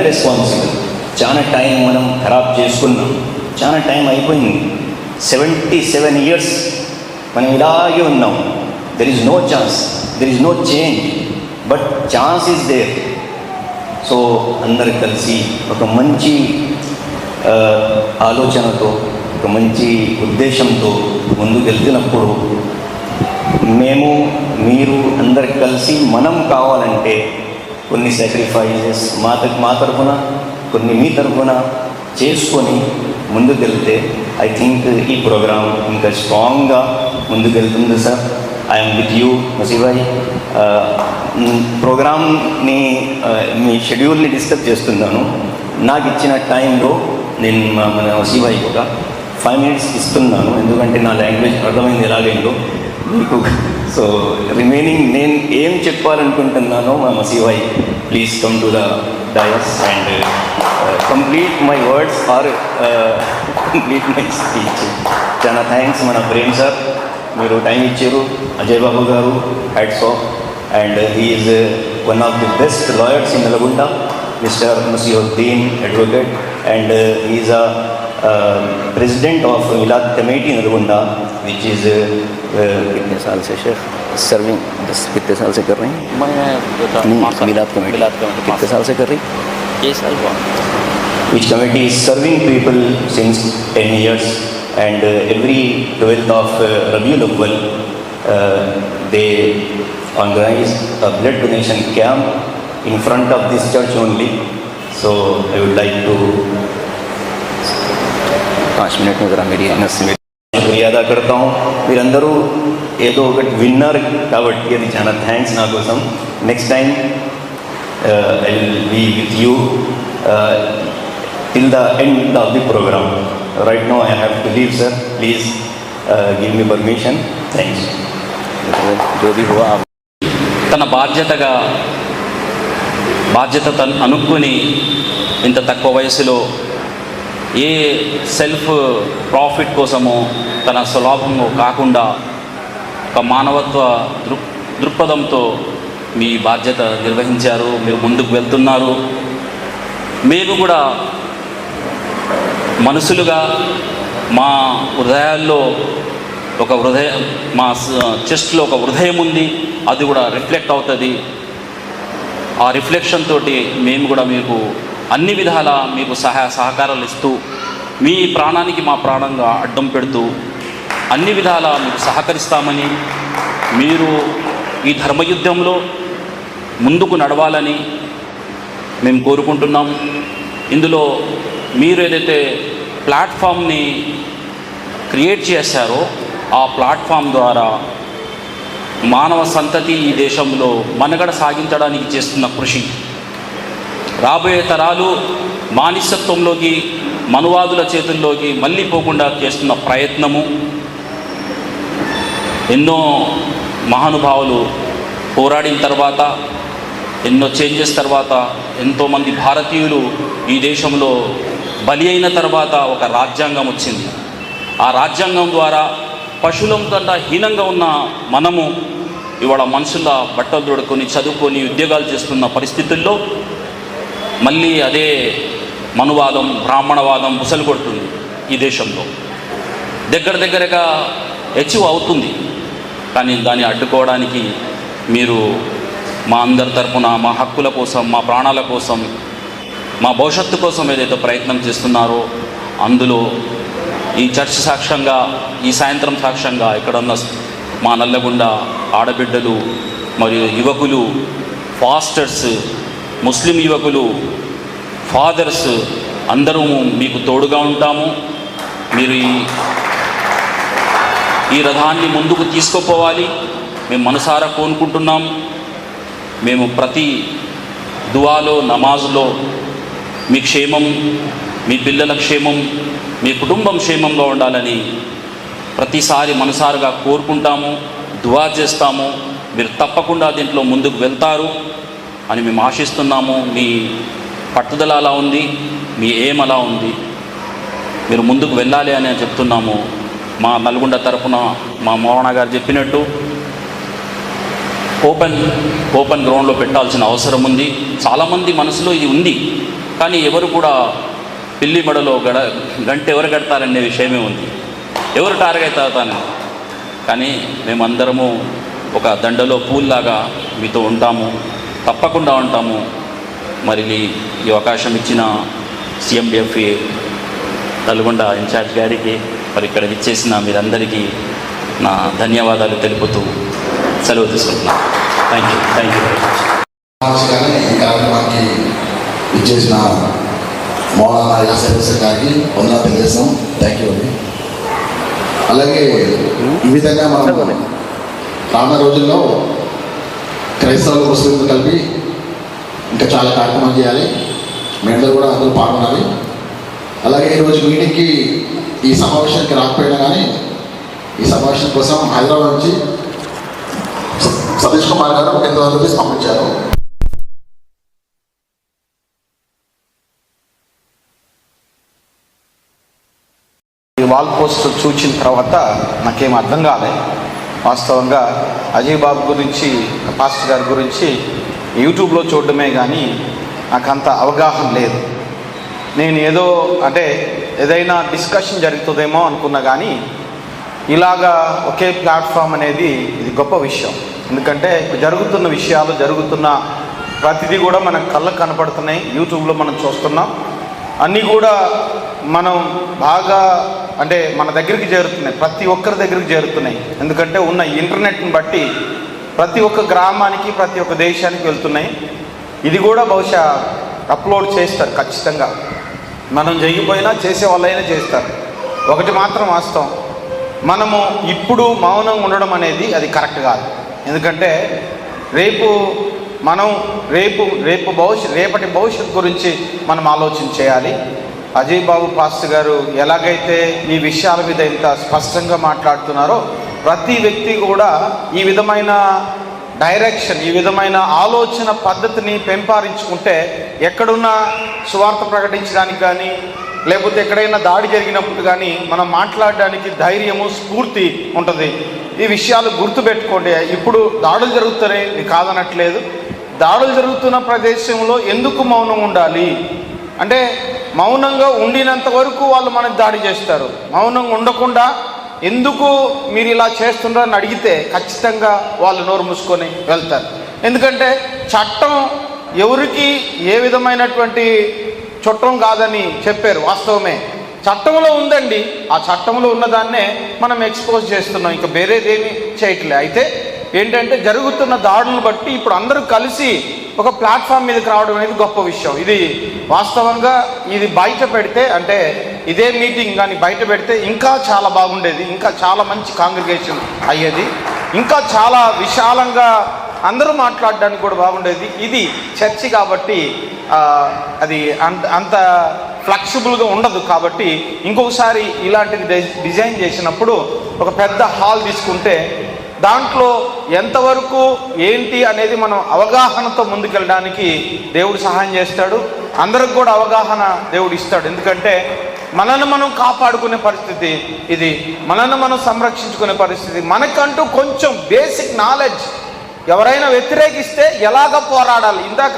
రెస్పాన్సిబుల్. చాలా టైం మనం ఖరాబ్ చేసుకున్నాం, చాలా టైం అయిపోయింది. 77 years మనం ఇలాగే ఉన్నాం. There is no chance, there is no change, but chance is there. So అందరు కలిసి ఒక మంచి ఆలోచనతో, ఒక మంచి ఉద్దేశంతో ముందుకు వెళ్తున్నప్పుడు మేము, మీరు అందరు కలిసి మనం కావాలంటే కొన్ని సాక్రిఫైజెస్ మా తరఫున, కొన్ని మీ తరఫున చేసుకొని ముందుకెళ్తే ఐ థింక్ ఈ ప్రోగ్రామ్ ఇంకా స్ట్రాంగ్గా ముందుకెళ్తుంది sir. I'm with you Masibhai. ప్రోగ్రామ్ని మీ షెడ్యూల్ని డిస్టర్బ్ చేస్తున్నాను. నాకు ఇచ్చిన టైంలో నేను మన మసీబాయ్కి ఒక 5 minutes ఇస్తున్నాను, ఎందుకంటే నా లాంగ్వేజ్ అర్థమైంది ఎలాగైందో మీకు. సో రిమైనింగ్ నేను ఏం చెప్పాలనుకుంటున్నానో మా Masibhai please come to the dais and complete my words or complete my speech. చాలా థ్యాంక్స్ మన ప్రేమ్ సార్, మీరు టైం ఇచ్చారు. అజయ్ బాబు గారు hats off, and he is one of the best lawyers in Nalgonda, mister Masihuddin advocate, and he is a president of Milad Committee Nalgonda, which is कितने साल से Sheikh serving, 10 कितने साल से कर रहे हैं? मैं मिलाद कमेटी कितने साल से कर रही? 6 साल हुआ. Which committee is serving people since 10 years, and every 12th of Rabiul Awwal they organize a blood donation camp in front of this church only. So I would like to 5 minute में ज़रा मेरी शुक्रिया अदा करता हूँ. మీరందరూ ఏదో ఒకటి విన్నారు కాబట్టి అది చాలా థ్యాంక్స్ నా కోసం. Next time I will be with you till the end of the program. Right now I have to leave sir, please give me permission. Thanks. జో భీ హువా తన బాధ్యత తను అనుకుని ఇంత తక్కువ వయసులో ఏ సెల్ఫ్ ప్రాఫిట్ కోసమో తన స్వలాభము కాకుండా ఒక మానవత్వ దృక్పథంతో మీ బాధ్యత నిర్వహించారు. మీరు ముందుకు వెళ్తున్నారు. మేము కూడా మనుషులుగా మా హృదయాల్లో మా చెస్ట్లో ఒక హృదయం ఉంది, అది కూడా రిఫ్లెక్ట్ అవుతుంది. ఆ రిఫ్లెక్షన్ తోటి మేము కూడా మీకు అన్ని విధాల మీకు సహకారాలు ఇస్తూ, మీ ప్రాణానికి మా ప్రాణంగా అడ్డం పెడుతూ అన్ని విధాల మీకు సహకరిస్తామని, మీరు ఈ ధర్మయుద్ధంలో ముందుకు నడవాలని మేము కోరుకుంటున్నాం. ఇందులో మీరు ఏదైతే ప్లాట్ఫామ్ని క్రియేట్ చేశారో ఆ ప్లాట్ఫామ్ ద్వారా మానవ సంతతి ఈ దేశంలో మనుగడ సాగించడానికి చేస్తున్న కృషి, రాబోయే తరాలు మానిసత్వంలోకి, మనువాదుల చేతుల్లోకి మళ్ళీ పోకుండా చేస్తున్న ప్రయత్నము, ఎన్నో మహానుభావులు పోరాడిన తర్వాత, ఎన్నో చేంజెస్ తర్వాత, ఎంతోమంది భారతీయులు ఈ దేశంలో బలి అయిన తర్వాత ఒక రాజ్యాంగం వచ్చింది. ఆ రాజ్యాంగం ద్వారా పశువులం కన్నా హీనంగా ఉన్న మనము ఇవాళ మనుషుల బట్టలు దొడుకొని చదువుకొని ఉద్యోగాలు చేస్తున్న పరిస్థితుల్లో మళ్ళీ అదే మనువాదం, బ్రాహ్మణవాదం బుసలు కొడుతుంది ఈ దేశంలో. దగ్గరగా అచీవ్ అవుతుంది, కానీ దాన్ని అడ్డుకోవడానికి మీరు మా అందరి తరపున మా హక్కుల కోసం, మా ప్రాణాల కోసం, మా భవిష్యత్తు కోసం ఏదైతే ప్రయత్నం చేస్తున్నారో అందులో ఈ చర్చ్ సాక్ష్యంగా, ఈ సాయంత్రం సాక్ష్యంగా ఇక్కడున్న మా నల్లగొండ ఆడబిడ్డలు మరియు యువకులు, ఫాస్టర్స్, ముస్లిం యువకులు, ఫాదర్స్ అందరూ మీకు తోడుగా ఉంటాము. మీరు ఈ రథాన్ని ముందుకు తీసుకుపోవాలి మేము మనసారా కోరుకుంటున్నాం. మేము ప్రతి దువాలో, నమాజులో మీ క్షేమం, మీ పిల్లల క్షేమం, మీ కుటుంబం క్షేమంగా ఉండాలని ప్రతిసారి మనసారుగా కోరుకుంటాము, దువా చేస్తాము. మీరు తప్పకుండా దీంట్లో ముందుకు వెళ్తారు అని మేము ఆశిస్తున్నాము. మీ పట్టుదల అలా ఉంది, మీ ఏం అలా ఉంది, మీరు ముందుకు వెళ్ళాలి అని చెప్తున్నాము. మా నల్గొండ తరఫున మా మోహన గారు చెప్పినట్టు ఓపెన్ గ్రౌండ్లో పెట్టాల్సిన అవసరం ఉంది. చాలామంది మనసులో ఇది ఉంది, కానీ ఎవరు కూడా పిల్లి మెడలో గంట ఎవరు కడతారనే విషయమే ఉంది, ఎవరు టార్గెట్ అవుతారని. కానీ మేమందరము ఒక దండలో పూల్లాగా మీతో ఉంటాము, తప్పకుండా ఉంటాము. మరి ఈ అవకాశం ఇచ్చిన CMDF నల్గొండ ఇన్ఛార్జ్ గారికి, మరి ఇక్కడ విచ్చేసిన మీరందరికీ నా ధన్యవాదాలు తెలుపుతూ సెలవు తీసుకుంటున్నాను. Thank you very much. కానీ ఈ కార్యక్రమానికి ఇచ్చేసిన మౌలానా యాసిర్ హుస్సేన్ గారికి వందనాలు తెలియజేస్తాం. థ్యాంక్ యూ అండి. అలాగే ఈ విధంగా మనం రానున్న రోజుల్లో క్రైస్తవులు ముస్లింలు కలిపి ఇంకా చాలా కార్యక్రమాలు చేయాలి. మీ అందరూ కూడా అందరూ పాల్గొనాలి. అలాగే ఈరోజు మీటింగ్కి ఈ సమావేశానికి రాకపోయినా కానీ ఈ సమావేశం కోసం హైదరాబాద్ నుంచి సతీష్ కుమార్ గారు ₹1,000 పంపించారు. ఈ వాల్ పోస్టర్ చూసిన తర్వాత నాకేం అర్థం కాలే. వాస్తవంగా అజయ్ బాబు గురించి, పాస్టర్ గారి గురించి యూట్యూబ్లో చూడడమే కానీ నాకు అంత అవగాహన లేదు. నేను ఏదైనా డిస్కషన్ జరుగుతుందేమో అనుకున్నా కానీ ఇలాగా ఒకే ప్లాట్ఫామ్ అనేది ఇది గొప్ప విషయం. ఎందుకంటే జరుగుతున్న విషయాలు, జరుగుతున్న ప్రతిదీ కూడా మనకు కళ్ళకు కనపడుతున్నాయి. యూట్యూబ్లో మనం చూస్తున్నాం. అన్నీ కూడా మనం బాగా మన దగ్గరికి చేరుతున్నాయి, ప్రతి ఒక్కరి దగ్గరికి చేరుతున్నాయి. ఎందుకంటే ఉన్న ఇంటర్నెట్ని బట్టి ప్రతి ఒక్క గ్రామానికి, ప్రతి ఒక్క దేశానికి వెళ్తున్నాయి. ఇది కూడా బహుశా అప్లోడ్ చేస్తారు ఖచ్చితంగా. మనం చేయకపోయినా చేసే వాళ్ళైనా చేస్తారు. ఒకటి మాత్రం వాస్తవం, మనము ఇప్పుడు మౌనం ఉండడం అనేది అది కరెక్ట్ కాదు. ఎందుకంటే రేపటి భవిష్యత్తు గురించి మనం ఆలోచన చేయాలి. అజయ్ బాబు పాస్టర్ గారు ఎలాగైతే ఈ విషయాల మీద ఇంత స్పష్టంగా మాట్లాడుతున్నారో ప్రతి వ్యక్తి కూడా ఈ విధమైన డైరెక్షన్, ఈ విధమైన ఆలోచన పద్ధతిని పెంపొందించుకుంటే ఎక్కడున్నా సువార్త ప్రకటించడానికి కానీ, లేకపోతే ఎక్కడైనా దాడి జరిగినప్పుడు కానీ మనం మాట్లాడడానికి ధైర్యము, స్ఫూర్తి ఉంటుంది. ఈ విషయాలు గుర్తుపెట్టుకోండి. ఇప్పుడు దాడులు జరుగుతున్నాయి, ఇది కాదనట్లేదు. దాడులు జరుగుతున్న ప్రదేశంలో ఎందుకు మౌనం ఉండాలి అంటే, మౌనంగా ఉండినంత వరకు వాళ్ళు మనకు దాడి చేస్తారు. మౌనంగా ఉండకుండా ఎందుకు మీరు ఇలా చేస్తున్నారని అడిగితే ఖచ్చితంగా వాళ్ళు నోరు మూసుకొని వెళ్తారు. ఎందుకంటే చట్టం ఎవరికి ఏ విధమైనటువంటి చట్టం కాదని చెప్పారు. వాస్తవమే, చట్టంలో ఉందండి. ఆ చట్టంలో ఉన్నదాన్నే మనం ఎక్స్పోజ్ చేస్తున్నాం, ఇంకా వేరేదేమీ చేయట్లే. అయితే ఏంటంటే జరుగుతున్న దాడులను బట్టి ఇప్పుడు అందరూ కలిసి ఒక ప్లాట్ఫామ్ మీదకి రావడం అనేది గొప్ప విషయం. ఇది వాస్తవంగా ఇది బయట పెడితే, అంటే ఇదే మీటింగ్ కానీ బయట పెడితే ఇంకా చాలా బాగుండేది. ఇంకా చాలా మంచి కాంగ్రిగేషన్ అయ్యేది. ఇంకా చాలా విశాలంగా అందరూ మాట్లాడడానికి కూడా బాగుండేది. ఇది చర్చి కాబట్టి అది అంత ఫ్లెక్సిబుల్గా ఉండదు. కాబట్టి ఇంకొకసారి ఇలాంటిది డిజైన్ చేసినప్పుడు ఒక పెద్ద హాల్ తీసుకుంటే దాంట్లో ఎంతవరకు ఏంటి అనేది మనం అవగాహనతో ముందుకెళ్ళడానికి దేవుడు సహాయం చేస్తాడు. అందరికి కూడా అవగాహన దేవుడు ఇస్తాడు. ఎందుకంటే మనల్ని మనం కాపాడుకునే పరిస్థితి ఇది, మనల్ని మనం సంరక్షించుకునే పరిస్థితి. మనకంటూ కొంచెం బేసిక్ నాలెడ్జ్, ఎవరైనా వ్యతిరేకిస్తే ఎలాగ పోరాడాలి. ఇందాక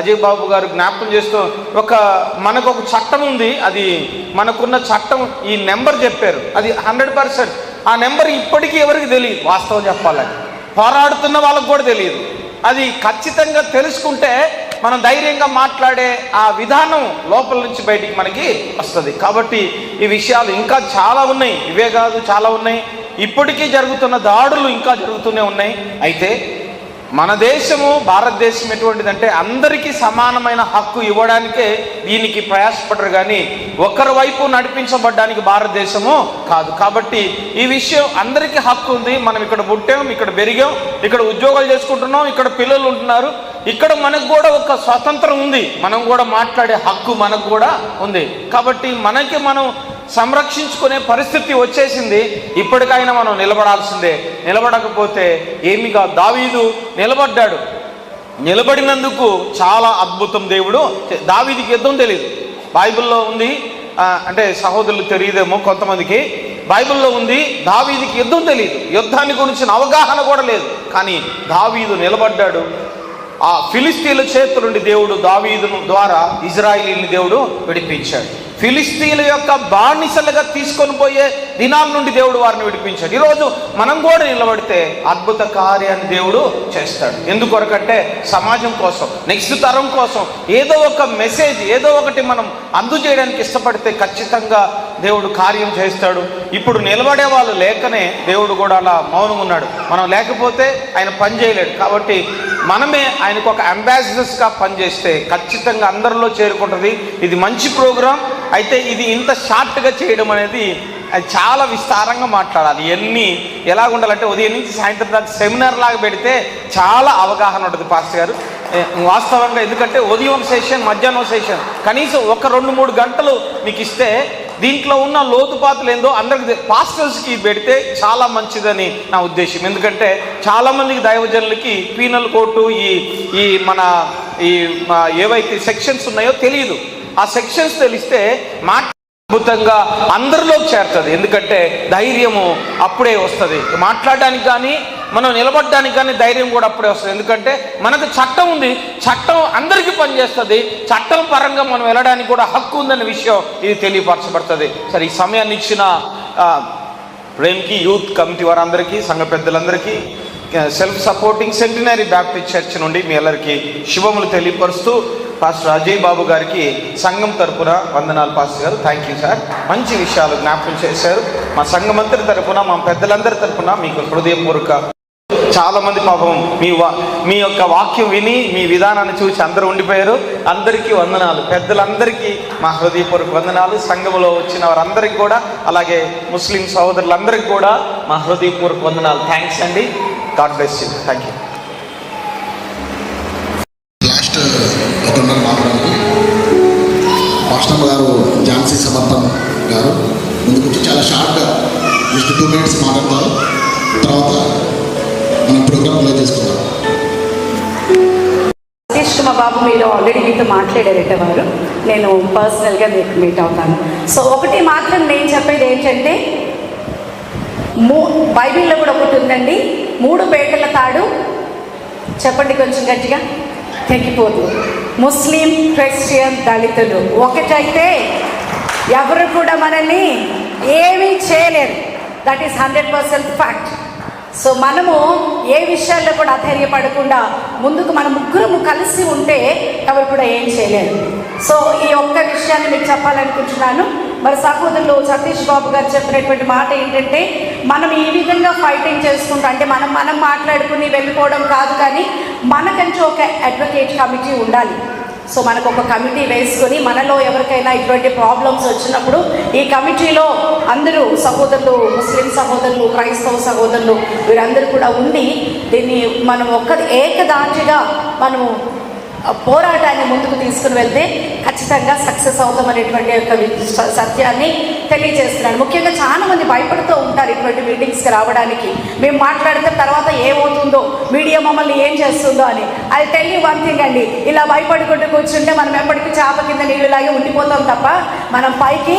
అజయ్ బాబు గారు జ్ఞాపకం చేస్తూ మనకు ఒక చట్టం ఉంది. అది మనకున్న చట్టం ఈ నెంబర్ చెప్పారు. అది 100%. ఆ నెంబర్ ఇప్పటికీ ఎవరికి తెలియదు. వాస్తవం చెప్పాలని పోరాడుతున్న వాళ్ళకు కూడా తెలియదు. అది ఖచ్చితంగా తెలుసుకుంటే మనం ధైర్యంగా మాట్లాడే ఆ విధానం లోపల నుంచి బయటికి మనకి వస్తుంది. కాబట్టి ఈ విషయాలు ఇంకా చాలా ఉన్నాయి. ఇవే కాదు, చాలా ఉన్నాయి. ఇప్పటికీ జరుగుతున్న దాడులు ఇంకా జరుగుతూనే ఉన్నాయి. అయితే మన దేశము, భారతదేశం ఎటువంటిదంటే అందరికీ సమానమైన హక్కు ఇవ్వడానికే దీనికి ప్రయాసపడరు కానీ ఒకరి వైపు నడిపించబడ్డానికి భారతదేశము కాదు. కాబట్టి ఈ విషయం అందరికీ హక్కు ఉంది. మనం ఇక్కడ పుట్టాం, ఇక్కడ పెరిగాం, ఇక్కడ ఉద్యోగాలు చేసుకుంటున్నాం, ఇక్కడ పిల్లలు ఉంటున్నారు. ఇక్కడ మనకు కూడా ఒక స్వాతంత్రం ఉంది. మనం కూడా మాట్లాడే హక్కు మనకు కూడా ఉంది. కాబట్టి మనం సంరక్షించుకునే పరిస్థితి వచ్చేసింది. ఇప్పటికైనా మనం నిలబడాల్సిందే. నిలబడకపోతే ఏమిగా దావీదు నిలబడ్డాడు. నిలబడినందుకు చాలా అద్భుతం. దేవుడు దావీదుకి యుద్ధం తెలియదు. బైబిల్లో ఉంది, అంటే సహోదరులు తెలియదేమో కొంతమందికి. బైబిల్లో ఉంది దావీదుకి యుద్ధం తెలియదు, యుద్ధాన్ని గురించిన అవగాహన కూడా లేదు. కానీ దావీదు నిలబడ్డాడు. ఆ ఫిలిస్తీన్ల చేతుల నుండి దేవుడు దావీదు ద్వారా ఇజ్రాయిలీని దేవుడు విడిపించాడు. ఫిలిస్తీన్ల యొక్క బానిసలుగా తీసుకొని పోయే దినాల నుండి దేవుడు వారిని విడిపించాడు. ఈరోజు మనం కూడా నిలబడితే అద్భుత కార్యాన్ని దేవుడు చేస్తాడు. ఎందుకొరకంటే సమాజం కోసం, నెక్స్ట్ తరం కోసం ఏదో ఒక మెసేజ్, ఏదో ఒకటి మనం అందజేయడానికి ఇష్టపడితే ఖచ్చితంగా దేవుడు కార్యం చేస్తాడు. ఇప్పుడు నిలబడే వాళ్ళు లేకనే దేవుడు కూడా అలా మౌనంగా ఉన్నాడు. మనం లేకపోతే ఆయన పని చేయలేడు. కాబట్టి మనమే ఆయనకు ఒక అంబాసిడర్స్గా పనిచేస్తే ఖచ్చితంగా అందరిలో చేరుకుంటుంది. ఇది మంచి ప్రోగ్రాం. అయితే ఇది ఇంత షార్ట్గా చేయడం అనేది అది చాలా విస్తారంగా మాట్లాడాలి. ఇవన్నీ ఎలా ఉండాలంటే ఉదయం నుంచి సాయంత్రం దాకా సెమినార్ లాగా పెడితే చాలా అవగాహన ఉంటుంది పాస్టర్ గారు వాస్తవంగా. ఎందుకంటే ఉదయం సెషన్, మధ్యాహ్నం సెషన్, కనీసం ఒక 2-3 గంటలు మీకు ఇస్తే దీంట్లో ఉన్న లోతుపాతులు ఏందో అందరికి పాస్టర్స్కి పెడితే చాలా మంచిదని నా ఉద్దేశం. ఎందుకంటే చాలామందికి దైవజనులకి పీనల్ కోర్టు ఈ మన ఏవైతే సెక్షన్స్ ఉన్నాయో తెలియదు. ఆ సెక్షన్స్ తెలిస్తే అద్భుతంగా అందరిలోకి చేరుతుంది. ఎందుకంటే ధైర్యము అప్పుడే వస్తుంది. మాట్లాడడానికి కానీ మనం నిలబడడానికి కానీ ధైర్యం కూడా అప్పుడే వస్తుంది. ఎందుకంటే మనకు చట్టం ఉంది, చట్టం అందరికీ పనిచేస్తుంది. చట్టం పరంగా మనం వెళ్ళడానికి కూడా హక్కు ఉందనే విషయం ఇది తెలియపరచబడుతుంది. సరే, ఈ సమయాన్ని ఇచ్చిన ప్రేమ్కి యూత్ కమిటీ వారందరికీ, సంఘ పెద్దలందరికీ, self supporting centenary Baptist church నుండి మీ అందరికీ శుభములు తెలియపరుస్తూ పాస్టర్ అజయ్ బాబు గారికి సంఘం తరపున వందనాలు. పాస్టర్ గారు థ్యాంక్ యూ సార్, మంచి విషయాలు జ్ఞాపకం చేశారు. మా సంఘమంతరి తరపున, మా పెద్దలందరి తరపున మీకు హృదయపూర్వక. చాలామంది పాపం మీ యొక్క వాక్యం విని మీ విధానాన్ని చూసి అందరూ ఉండిపోయారు. అందరికీ వందనాలు. పెద్దలందరికీ మా హృదయపూర్వక వందనాలు. సంఘంలో వచ్చిన వారందరికీ కూడా, అలాగే ముస్లిం సహోదరులందరికీ కూడా మా హృదయపూర్వక వందనాలు. థ్యాంక్స్ అండి. God bless you. Thank you. Last ఒకన్నర మాట్లాడానికి పాస్టర్ గారు ఝాన్సీ సమర్థన్ గారు ముందుకు వచ్చి చాలా షార్ట్గా జస్ట్ 2 minutes మాట్లాడతారు. తర్వాత మనం ప్రోగ్రామ్ ప్లే చేసుకుందాం. సతీష్ కుమార్ బాబు మీరు ఆల్రెడీ మీతో మాట్లాడారట వారు. నేను పర్సనల్గా మీకు మీట్ అవుతాను. సో ఒకటి మాత్రం నేను చెప్పేది ఏంటంటే, బైబిల్లో కూడా ఒకటి ఉందండి, 3 పేటల తాడు, చెప్పండి కొంచెం గట్టిగా, తెగిపోదు. ముస్లిం, క్రిస్టియన్, దళితులు ఒకటైతే ఎవరు కూడా మనల్ని ఏమీ చేయలేరు. That is 100% fact. సో మనము ఏ విషయాల్లో కూడా అధైర్యపడకుండా ముందుకు మన ముగ్గురు కలిసి ఉంటే ఎవరు కూడా ఏం చేయలేరు. సో ఈ ఒక్క విషయాన్ని మీకు చెప్పాలనుకుంటున్నాను. మరి సహోదరులు సతీష్ బాబు గారు చెప్పినటువంటి మాట ఏంటంటే, మనం ఈ విధంగా ఫైటింగ్ చేసుకుంటూ, అంటే మనం మాట్లాడుకుని వెళ్ళిపోవడం కాదు, కానీ మనకంటూ ఒక అడ్వకేట్ కమిటీ ఉండాలి. సో మనకు ఒక కమిటీ వేసుకొని మనలో ఎవరికైనా ఇటువంటి ప్రాబ్లమ్స్ వచ్చినప్పుడు ఈ కమిటీలో అందరూ సహోదరులు, ముస్లిం సహోదరులు, క్రైస్తవ సహోదరులు వీరందరూ కూడా ఉండి దీన్ని మనం ఏకదాటిగా మనము పోరాటాన్ని ముందుకు తీసుకుని వెళ్తే ఖచ్చితంగా సక్సెస్ అవుతామనేటువంటి యొక్క సత్యాన్ని తెలియజేస్తున్నాను. ముఖ్యంగా చాలా మంది భయపడుతూ ఉంటారు ఇటువంటి మీటింగ్స్కి రావడానికి. మేము మాట్లాడితే తర్వాత ఏమవుతుందో, మీడియా మమ్మల్ని ఏం చేస్తుందో అని. అది టెల్ యూ వన్ థింగ్ అండి, ఇలా భయపడుకుంటూ కూర్చుంటే మనం ఎప్పటికీ చేప కింద నీళ్ళలాగే ఉండిపోతాం తప్ప మనం పైకి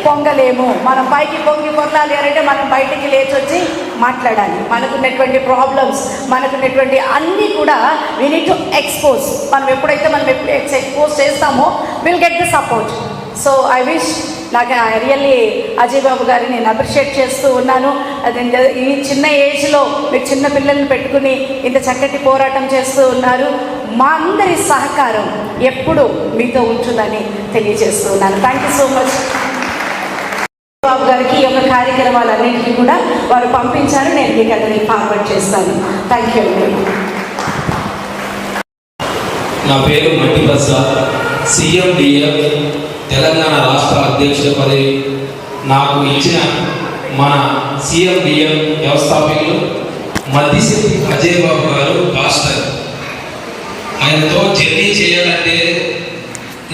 పొంగలేము. మనం పైకి పొంగి పొరలాలి అంటే మనం బయటికి లేచి వచ్చి మాట్లాడాలి. మనకున్నటువంటి ప్రాబ్లమ్స్, మనకున్నటువంటి అన్నీ కూడా వీ నీడ్ టు ఎక్స్పోజ్. మనం ఎప్పుడైతే మనం ఎక్స్పోజ్ చేస్తామో will get the support. So I wish, నాకు రియల్లీ అజయ్ బాబు గారిని నేను అప్రిషియేట్ చేస్తూ ఉన్నాను. అది ఈ చిన్న ఏజ్లో మీరు చిన్న పిల్లల్ని పెట్టుకుని ఇంత చక్కటి పోరాటం చేస్తూ ఉన్నారు. మా అందరి సహకారం ఎప్పుడు మీతో ఉంటుందని తెలియజేస్తూ ఉన్నాను. Thank you so much. Babu గారికి ఈ యొక్క కార్యక్రమాలన్నింటినీ కూడా వారు పంపించారు. నేను మీకు అందరినీ ఫార్వర్డ్ చేస్తాను. థ్యాంక్ యూ అండి. నా పేరు మట్టి ప్రసాద్, CMDF తెలంగాణ రాష్ట్ర అధ్యక్షుల పదవి నాకు ఇచ్చిన మన CMDF వ్యవస్థాపకులు మద్దిశెట్టి అజయ్ బాబు గారు పాస్టర్. ఆయనతో జర్నీ చేయాలంటే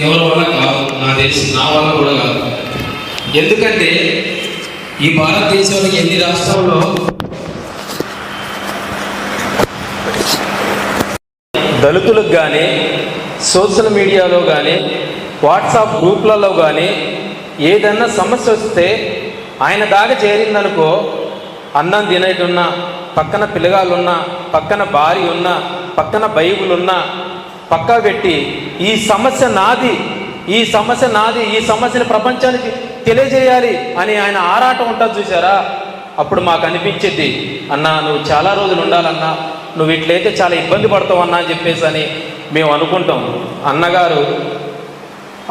ఎవరి వల్ల కాదు, నా వల్ల కూడా కాదు. ఎందుకంటే ఈ భారతదేశంలో ఎన్ని రాష్ట్రాల్లో దళితులకు కానీ, సోషల్ మీడియాలో కానీ, వాట్సాప్ గ్రూప్లలో కానీ ఏదన్నా సమస్య వస్తే ఆయన దాకా చేరిందనుకో, అన్నం తినేటున్నా, పక్కన పిల్లగాళ్ళున్నా, పక్కన భార్య ఉన్నా, పక్కన బైబుల్ ఉన్నా పక్కా పెట్టి ఈ సమస్య నాది, ఈ సమస్య నాది, ఈ సమస్యని ప్రపంచానికి తెలియజేయాలి అని ఆయన ఆరాటం ఉంటుంది చూసారా, అప్పుడు మాకు అనిపించింది, అన్నా నువ్వు చాలా రోజులు ఉండాలన్నా, నువ్వు ఇట్లయితే చాలా ఇబ్బంది పడతావు అన్నా అని చెప్పేసి అని మేము అనుకుంటాం. అన్నగారు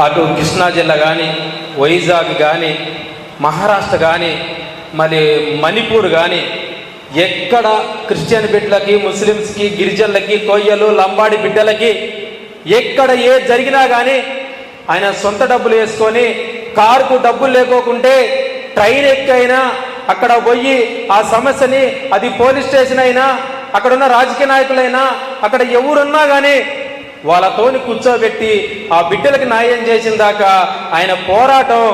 అటు కృష్ణా జిల్లా కానీ, వైజాగ్ కానీ, మహారాష్ట్ర కానీ, మరి మణిపూర్ కానీ, ఎక్కడ క్రిస్టియన్ బిడ్డలకి, ముస్లిమ్స్కి, గిరిజనులకి, కొయ్యలు, లంబాడి బిడ్డలకి ఎక్కడ ఏది జరిగినా కానీ ఆయన సొంత డబ్బులు వేసుకొని కారుకు డబ్బులు లేకోకుంటే ట్రైన్ ఎక్కైనా అక్కడ పోయి ఆ సమస్యని, అది పోలీస్ స్టేషన్ అయినా, అక్కడ ఉన్న రాజకీయ నాయకులైనా, అక్కడ ఎవరున్నా కానీ వాళ్ళతోని కూర్చోబెట్టి ఆ బిడ్డలకి న్యాయం చేసిన దాకా ఆయన పోరాటం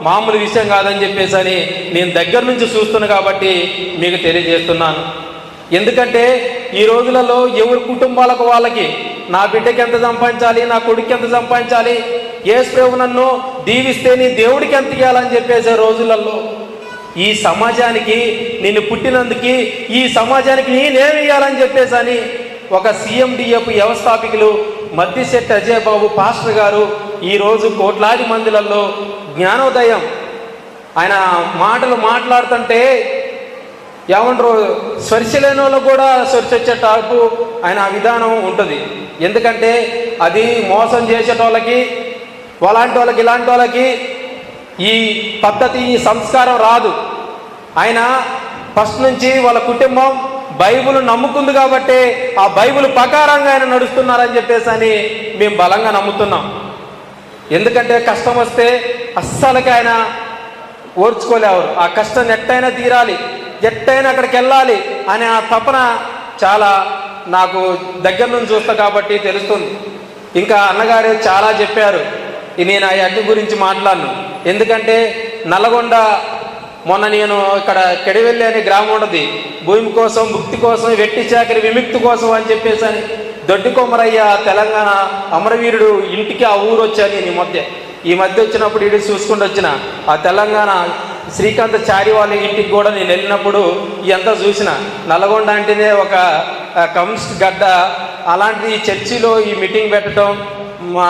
మామూలు విషయం కాదని చెప్పేసి అని నేను దగ్గర నుంచి చూస్తున్నా కాబట్టి మీకు తెలియజేస్తున్నాను. ఎందుకంటే ఈ రోజులలో ఎవరి కుటుంబాలకు వాళ్ళకి నా బిడ్డకి ఎంత సంపాదించాలి, నా కొడుకు ఎంత సంపాదించాలి, యేసు ప్రభు నన్ను దీవిస్తే నీ దేవుడికి ఎంత ఇవ్వాలని చెప్పేసే రోజులలో ఈ సమాజానికి నిన్ను పుట్టినందుకు ఈ సమాజానికి నేనేమి ఇవ్వాలని చెప్పేసి అని ఒక CMDF వ్యవస్థాపకులు మద్దిశెట్టి అజయ్ బాబు పాస్టర్ గారు ఈరోజు కోట్లాది మందిలలో జ్ఞానోదయం ఆయన మాటలు మాట్లాడుతుంటే ఏమంటారు, స్పర్శ లేని వాళ్ళు కూడా స్పర్శ వచ్చేటప్పుడు ఆయన విధానం ఉంటుంది. ఎందుకంటే అది మోసం చేసేటోళ్ళకి, అలాంటి వాళ్ళకి, ఇలాంటి వాళ్ళకి ఈ పద్ధతి, ఈ సంస్కారం రాదు. ఆయన ఫస్ట్ నుంచి వాళ్ళ కుటుంబం బైబిల్ నమ్ముకుంది కాబట్టి ఆ బైబిల్ ప్రకారంగా ఆయన నడుస్తున్నారని చెప్పేసి అని మేము బలంగా నమ్ముతున్నాం. ఎందుకంటే కష్టం వస్తే అస్సలకి ఆయన ఓర్చుకోలేవారు. ఆ కష్టం ఎట్టయినా తీరాలి, ఎట్టయినా అక్కడికి వెళ్ళాలి అనే ఆ తపన చాలా నాకు దగ్గర నుంచి చూస్తా కాబట్టి తెలుస్తుంది. ఇంకా అన్నగారు చాలా చెప్పారు, నేను ఆ అడ్డు గురించి మాట్లాడను. ఎందుకంటే నల్గొండ మొన్న నేను ఇక్కడ కెడివెల్లి అనే గ్రామం ఉన్నది, భూమి కోసం, ముక్తి కోసం, వెట్టి చాకరి విముక్తి కోసం అని చెప్పేసి అని దొడ్డి కొమరయ్య తెలంగాణ అమరవీరుడు ఇంటికి ఆ ఊరు వచ్చాను ఈ మధ్య వచ్చినప్పుడు ఇటు చూసుకుంటూ వచ్చిన ఆ తెలంగాణ శ్రీకాంత్ చారి వాళ్ళ ఇంటికి కూడా నేను వెళ్ళినప్పుడు ఇదంతా చూసిన. నల్గొండ అంటేనే ఒక కమ్యూనిస్ట్ గడ్డ. అలాంటి ఈ చర్చిలో ఈ మీటింగ్ పెట్టడం మా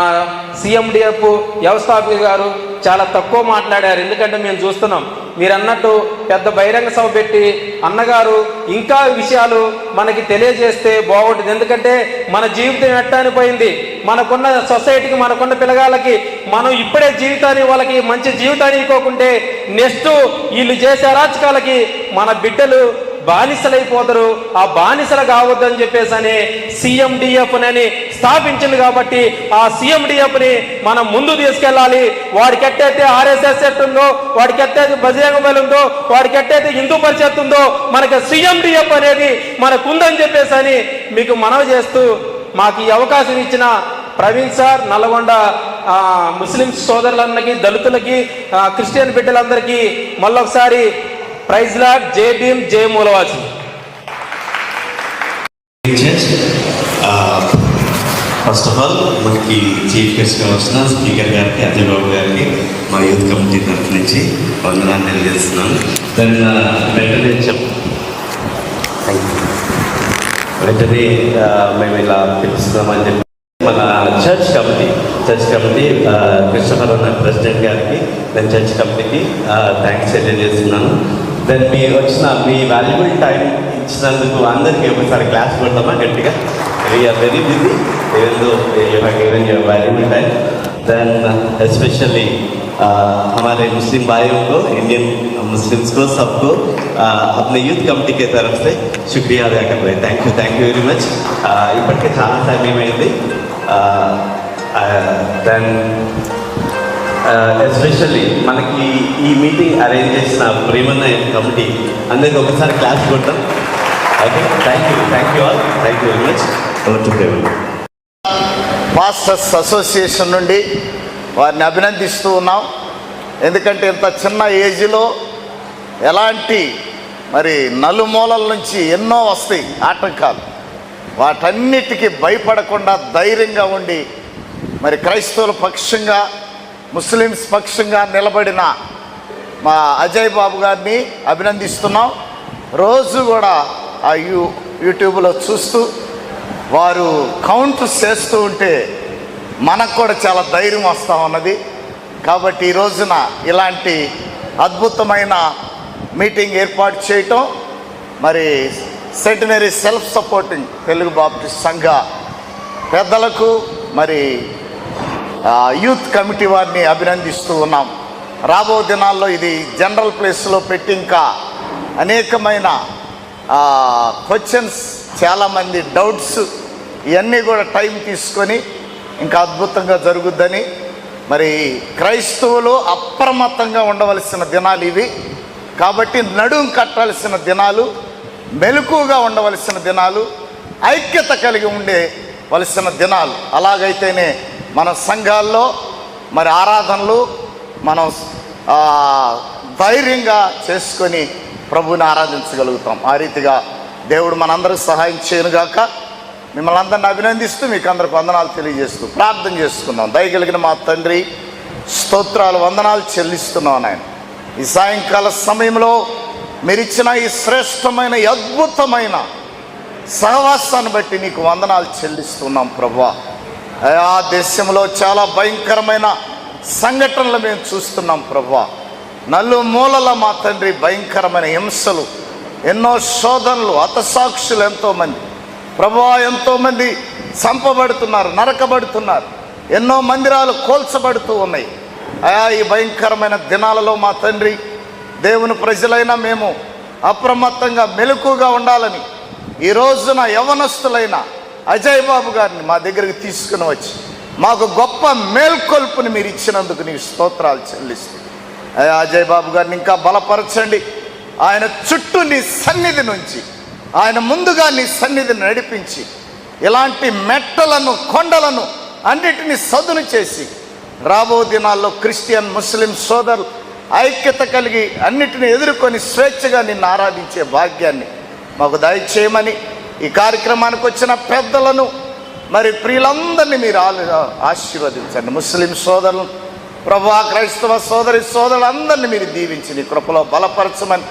CMDF వ్యవస్థాపకులు గారు చాలా తక్కువ మాట్లాడారు. ఎందుకంటే మేము చూస్తున్నాం, మీరు అన్నట్టు పెద్ద బహిరంగ సభ పెట్టి అన్నగారు ఇంకా విషయాలు మనకి తెలియజేస్తే బాగుంటుంది. ఎందుకంటే మన జీవితం ఎట్టానిపోయింది, మనకున్న సొసైటీకి, మనకున్న పిల్లగాళ్ళకి మనం ఇప్పుడే జీవితాన్ని, వాళ్ళకి మంచి జీవితాన్ని ఇవ్వకుంటే నెక్స్ట్ వీళ్ళు చేసే అరాచకాలకి మన బిడ్డలు బానిసలైపోతారు. ఆ బానిసలు కావద్దని చెప్పేసి అని CMDF అని స్థాపించింది కాబట్టి ఆ CMDFని మనం ముందు తీసుకెళ్ళాలి. వాడికి ఎట్టయితే RSS ఉందో, వాడికి ఎట్టయితే బజరంగ బలి ఉందో, వాడికి ఎట్టయితే హిందూ పరిషత్ ఉందో, మనకి CMDF అనేది మనకు ఉందని చెప్పేసి అని మీకు మనవి చేస్తూ మాకు ఈ అవకాశం ఇచ్చిన ప్రవీణ్ సార్, నల్గొండ ముస్లిమ్స్ సోదరులందరికీ, దళితులకి, క్రిస్టియన్ బిడ్డలందరికీ మళ్ళొకసారి ప్రైజ్ లార్డ్, జై భీమ్, జై మూలవాసి. ఫస్ట్ ఆఫ్ ఆల్ మనకి చీఫ్ గెస్ట్గా వచ్చిన స్పీకర్ గారికి, అజయ్ బాబు గారికి మా యూత్ కమిటీ తరఫు నుంచి వందనాలు తెలియజేస్తున్నాను. దాన్ని వెంటనే మేము ఇలా పిలుస్తున్నామని చెప్పి మన చర్చ్ కమిటీ కృష్ణపరణ ప్రెసిడెంట్ గారికి, దాని చర్చ్ కమిటీకి థ్యాంక్స్ తెలియజేస్తున్నాను. దాన్ని మీరు వచ్చిన మీ వాల్యుబుల్ టైం ఇచ్చినందుకు అందరికీ ఒకసారి క్లాస్ కొడతామా గట్టిగా. We're very busy, given your valuable time. Then especially हमारे मुस्लिम भाइयों को, इंडियन मुस्लिम्स को, सबको अपने यूथ कमिटी के तरफ से शुक्रिया अदा कर रहे हैं. Thank you very much. इప్పటికే చాలా సమయం అయింది. దెన్ ఎస్పెషల్లీ మనకి ఈ మీటింగ్ అరేంజ్ చేసిన ప్రేమన్న కమిటీ అందరికీ ఒకసారి క్లాస్ కొడతాం. Okay, thank you all. Thank you very much. Pastors association నుండి వారిని అభినందిస్తూ ఉన్నాం. ఎందుకంటే ఇంత చిన్న ఏజ్లో ఎలాంటి మరి నలుమూలల నుంచి ఎన్నో వస్తాయి ఆటంకాలు, వాటన్నిటికీ భయపడకుండా ధైర్యంగా ఉండి మరి క్రైస్తవుల పక్షంగా, ముస్లిమ్స్ పక్షంగా నిలబడిన మా అజయ్ బాబు గారిని అభినందిస్తున్నాం. రోజు కూడా ఆ యూట్యూబ్లో చూస్తూ వారు కౌంట్ చేస్తూ ఉంటే మనకు కూడా చాలా ధైర్యం వస్తూ ఉన్నది. కాబట్టి ఈ రోజున ఇలాంటి అద్భుతమైన మీటింగ్ ఏర్పాటు చేయటం, మరి centenary self supporting Telugu Baptist సంఘ పెద్దలకు, మరి యూత్ కమిటీ వారిని అభినందిస్తూ ఉన్నాం. రాబో దినాల్లో ఇది జనరల్ ప్లేస్లో పెట్టి ఇంకా అనేకమైన క్వశ్చన్స్, చాలామంది డౌట్స్, ఇవన్నీ కూడా టైం తీసుకొని ఇంకా అద్భుతంగా జరుగుద్దని, మరి క్రైస్తవులు అప్రమత్తంగా ఉండవలసిన దినాలు ఇవి. కాబట్టి నడుం కట్టాల్సిన దినాలు, మెలకుగా ఉండవలసిన దినాలు, ఐక్యత కలిగి ఉండవలసిన దినాలు. అలాగైతేనే మన సంఘాల్లో మరి ఆరాధనలు మనం ధైర్యంగా చేసుకొని ప్రభువుని ఆరాధించగలుగుతాం. ఆ రీతిగా దేవుడు మనందరికి సహాయం చేయనుగాక. మిమ్మల్ని అందరిని అభినందిస్తూ మీకు అందరికి వందనాలు తెలియజేస్తూ ప్రార్థన చేసుకుందాం. దయగలిగిన మా తండ్రి, స్తోత్రాలు, వందనాలు చెల్లిస్తున్నాం నాయన. ఈ సాయంకాల సమయంలో మీరు ఇచ్చిన ఈ శ్రేష్టమైన, అద్భుతమైన సహవాసాన్ని బట్టి నీకు వందనాలు చెల్లిస్తున్నాం ప్రభువా. ఆ దేశంలో చాలా భయంకరమైన సంఘటనలు మేము చూస్తున్నాం ప్రభువా. నలుమూలల మా తండ్రి భయంకరమైన హింసలు, ఎన్నో శోధనలు, హతసాక్షులు ఎంతోమంది ప్రభువా, ఎంతోమంది చంపబడుతున్నారు, నరకబడుతున్నారు, ఎన్నో మందిరాలు కూల్చబడుతూ ఉన్నాయి. ఈ భయంకరమైన దినాలలో మా తండ్రి, దేవుని ప్రజలైన మేము అప్రమత్తంగా మెలకుగా ఉండాలని ఈ రోజున యవనస్తులైన అజయ్ బాబు గారిని మా దగ్గరికి తీసుకుని వచ్చి మాకు గొప్ప మేల్కొల్పుని మీరు ఇచ్చినందుకు నీకు స్తోత్రాలు చెల్లిస్తూ, అజయ్ బాబు గారిని ఇంకా బలపరచండి. ఆయన చుట్టూ నీ సన్నిధి నుంచి, ఆయన ముందుగా నీ సన్నిధిని నడిపించి, ఇలాంటి మెట్టలను, కొండలను అన్నిటినీ సదును చేసి రాబో దినాల్లో క్రిస్టియన్, ముస్లిం సోదరులు ఐక్యత కలిగి అన్నిటిని ఎదుర్కొని స్వేచ్ఛగా నిన్ను ఆరాధించే భాగ్యాన్ని మాకు దయచేయమని, ఈ కార్యక్రమానికి వచ్చిన పెద్దలను, మరి ప్రియులందరినీ మీరు ఆశీర్వదించండి. ముస్లిం సోదరులను ప్రభువా, క్రైస్తవ సోదరులందరినీ మీరు దీవించి నీ కృపలో బలపరచమని,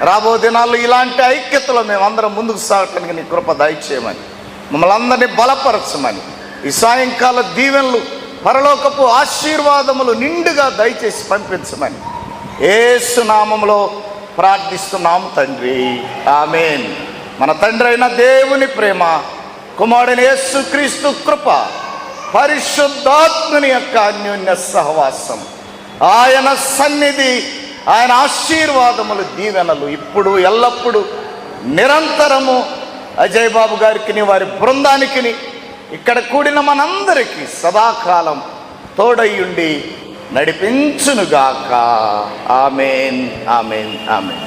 రాబో దినాల్లో ఇలాంటి ఐక్యతలో మేమందరం ముందుకు సాగటానికి నీ కృప దయచేయమని, మమ్మల్ని అందరినీ బలపరచమని, ఈ సాయంకాల దీవెనలు, పరలోకపు ఆశీర్వాదములు నిండుగా దయచేసి పంపించమని యేసు నామములో ప్రార్థిస్తున్నాము తండ్రి, ఆమేన్. మన తండ్రి అయిన దేవుని ప్రేమ, కుమారుడైన యేసుక్రీస్తు కృప, పరిశుద్ధాత్మని యొక్క అన్యోన్య సహవాసం, ఆయన సన్నిధి, ఆయన ఆశీర్వాదములు, దీవెనలు ఇప్పుడు ఎల్లప్పుడూ నిరంతరము అజయ్ బాబు గారికి, వారి బృందానికి, ఇక్కడ కూడిన మనందరికీ సదాకాలం తోడయ్యుండి నడిపించునుగాక. ఆమేన్, ఆమేన్, ఆమేన్.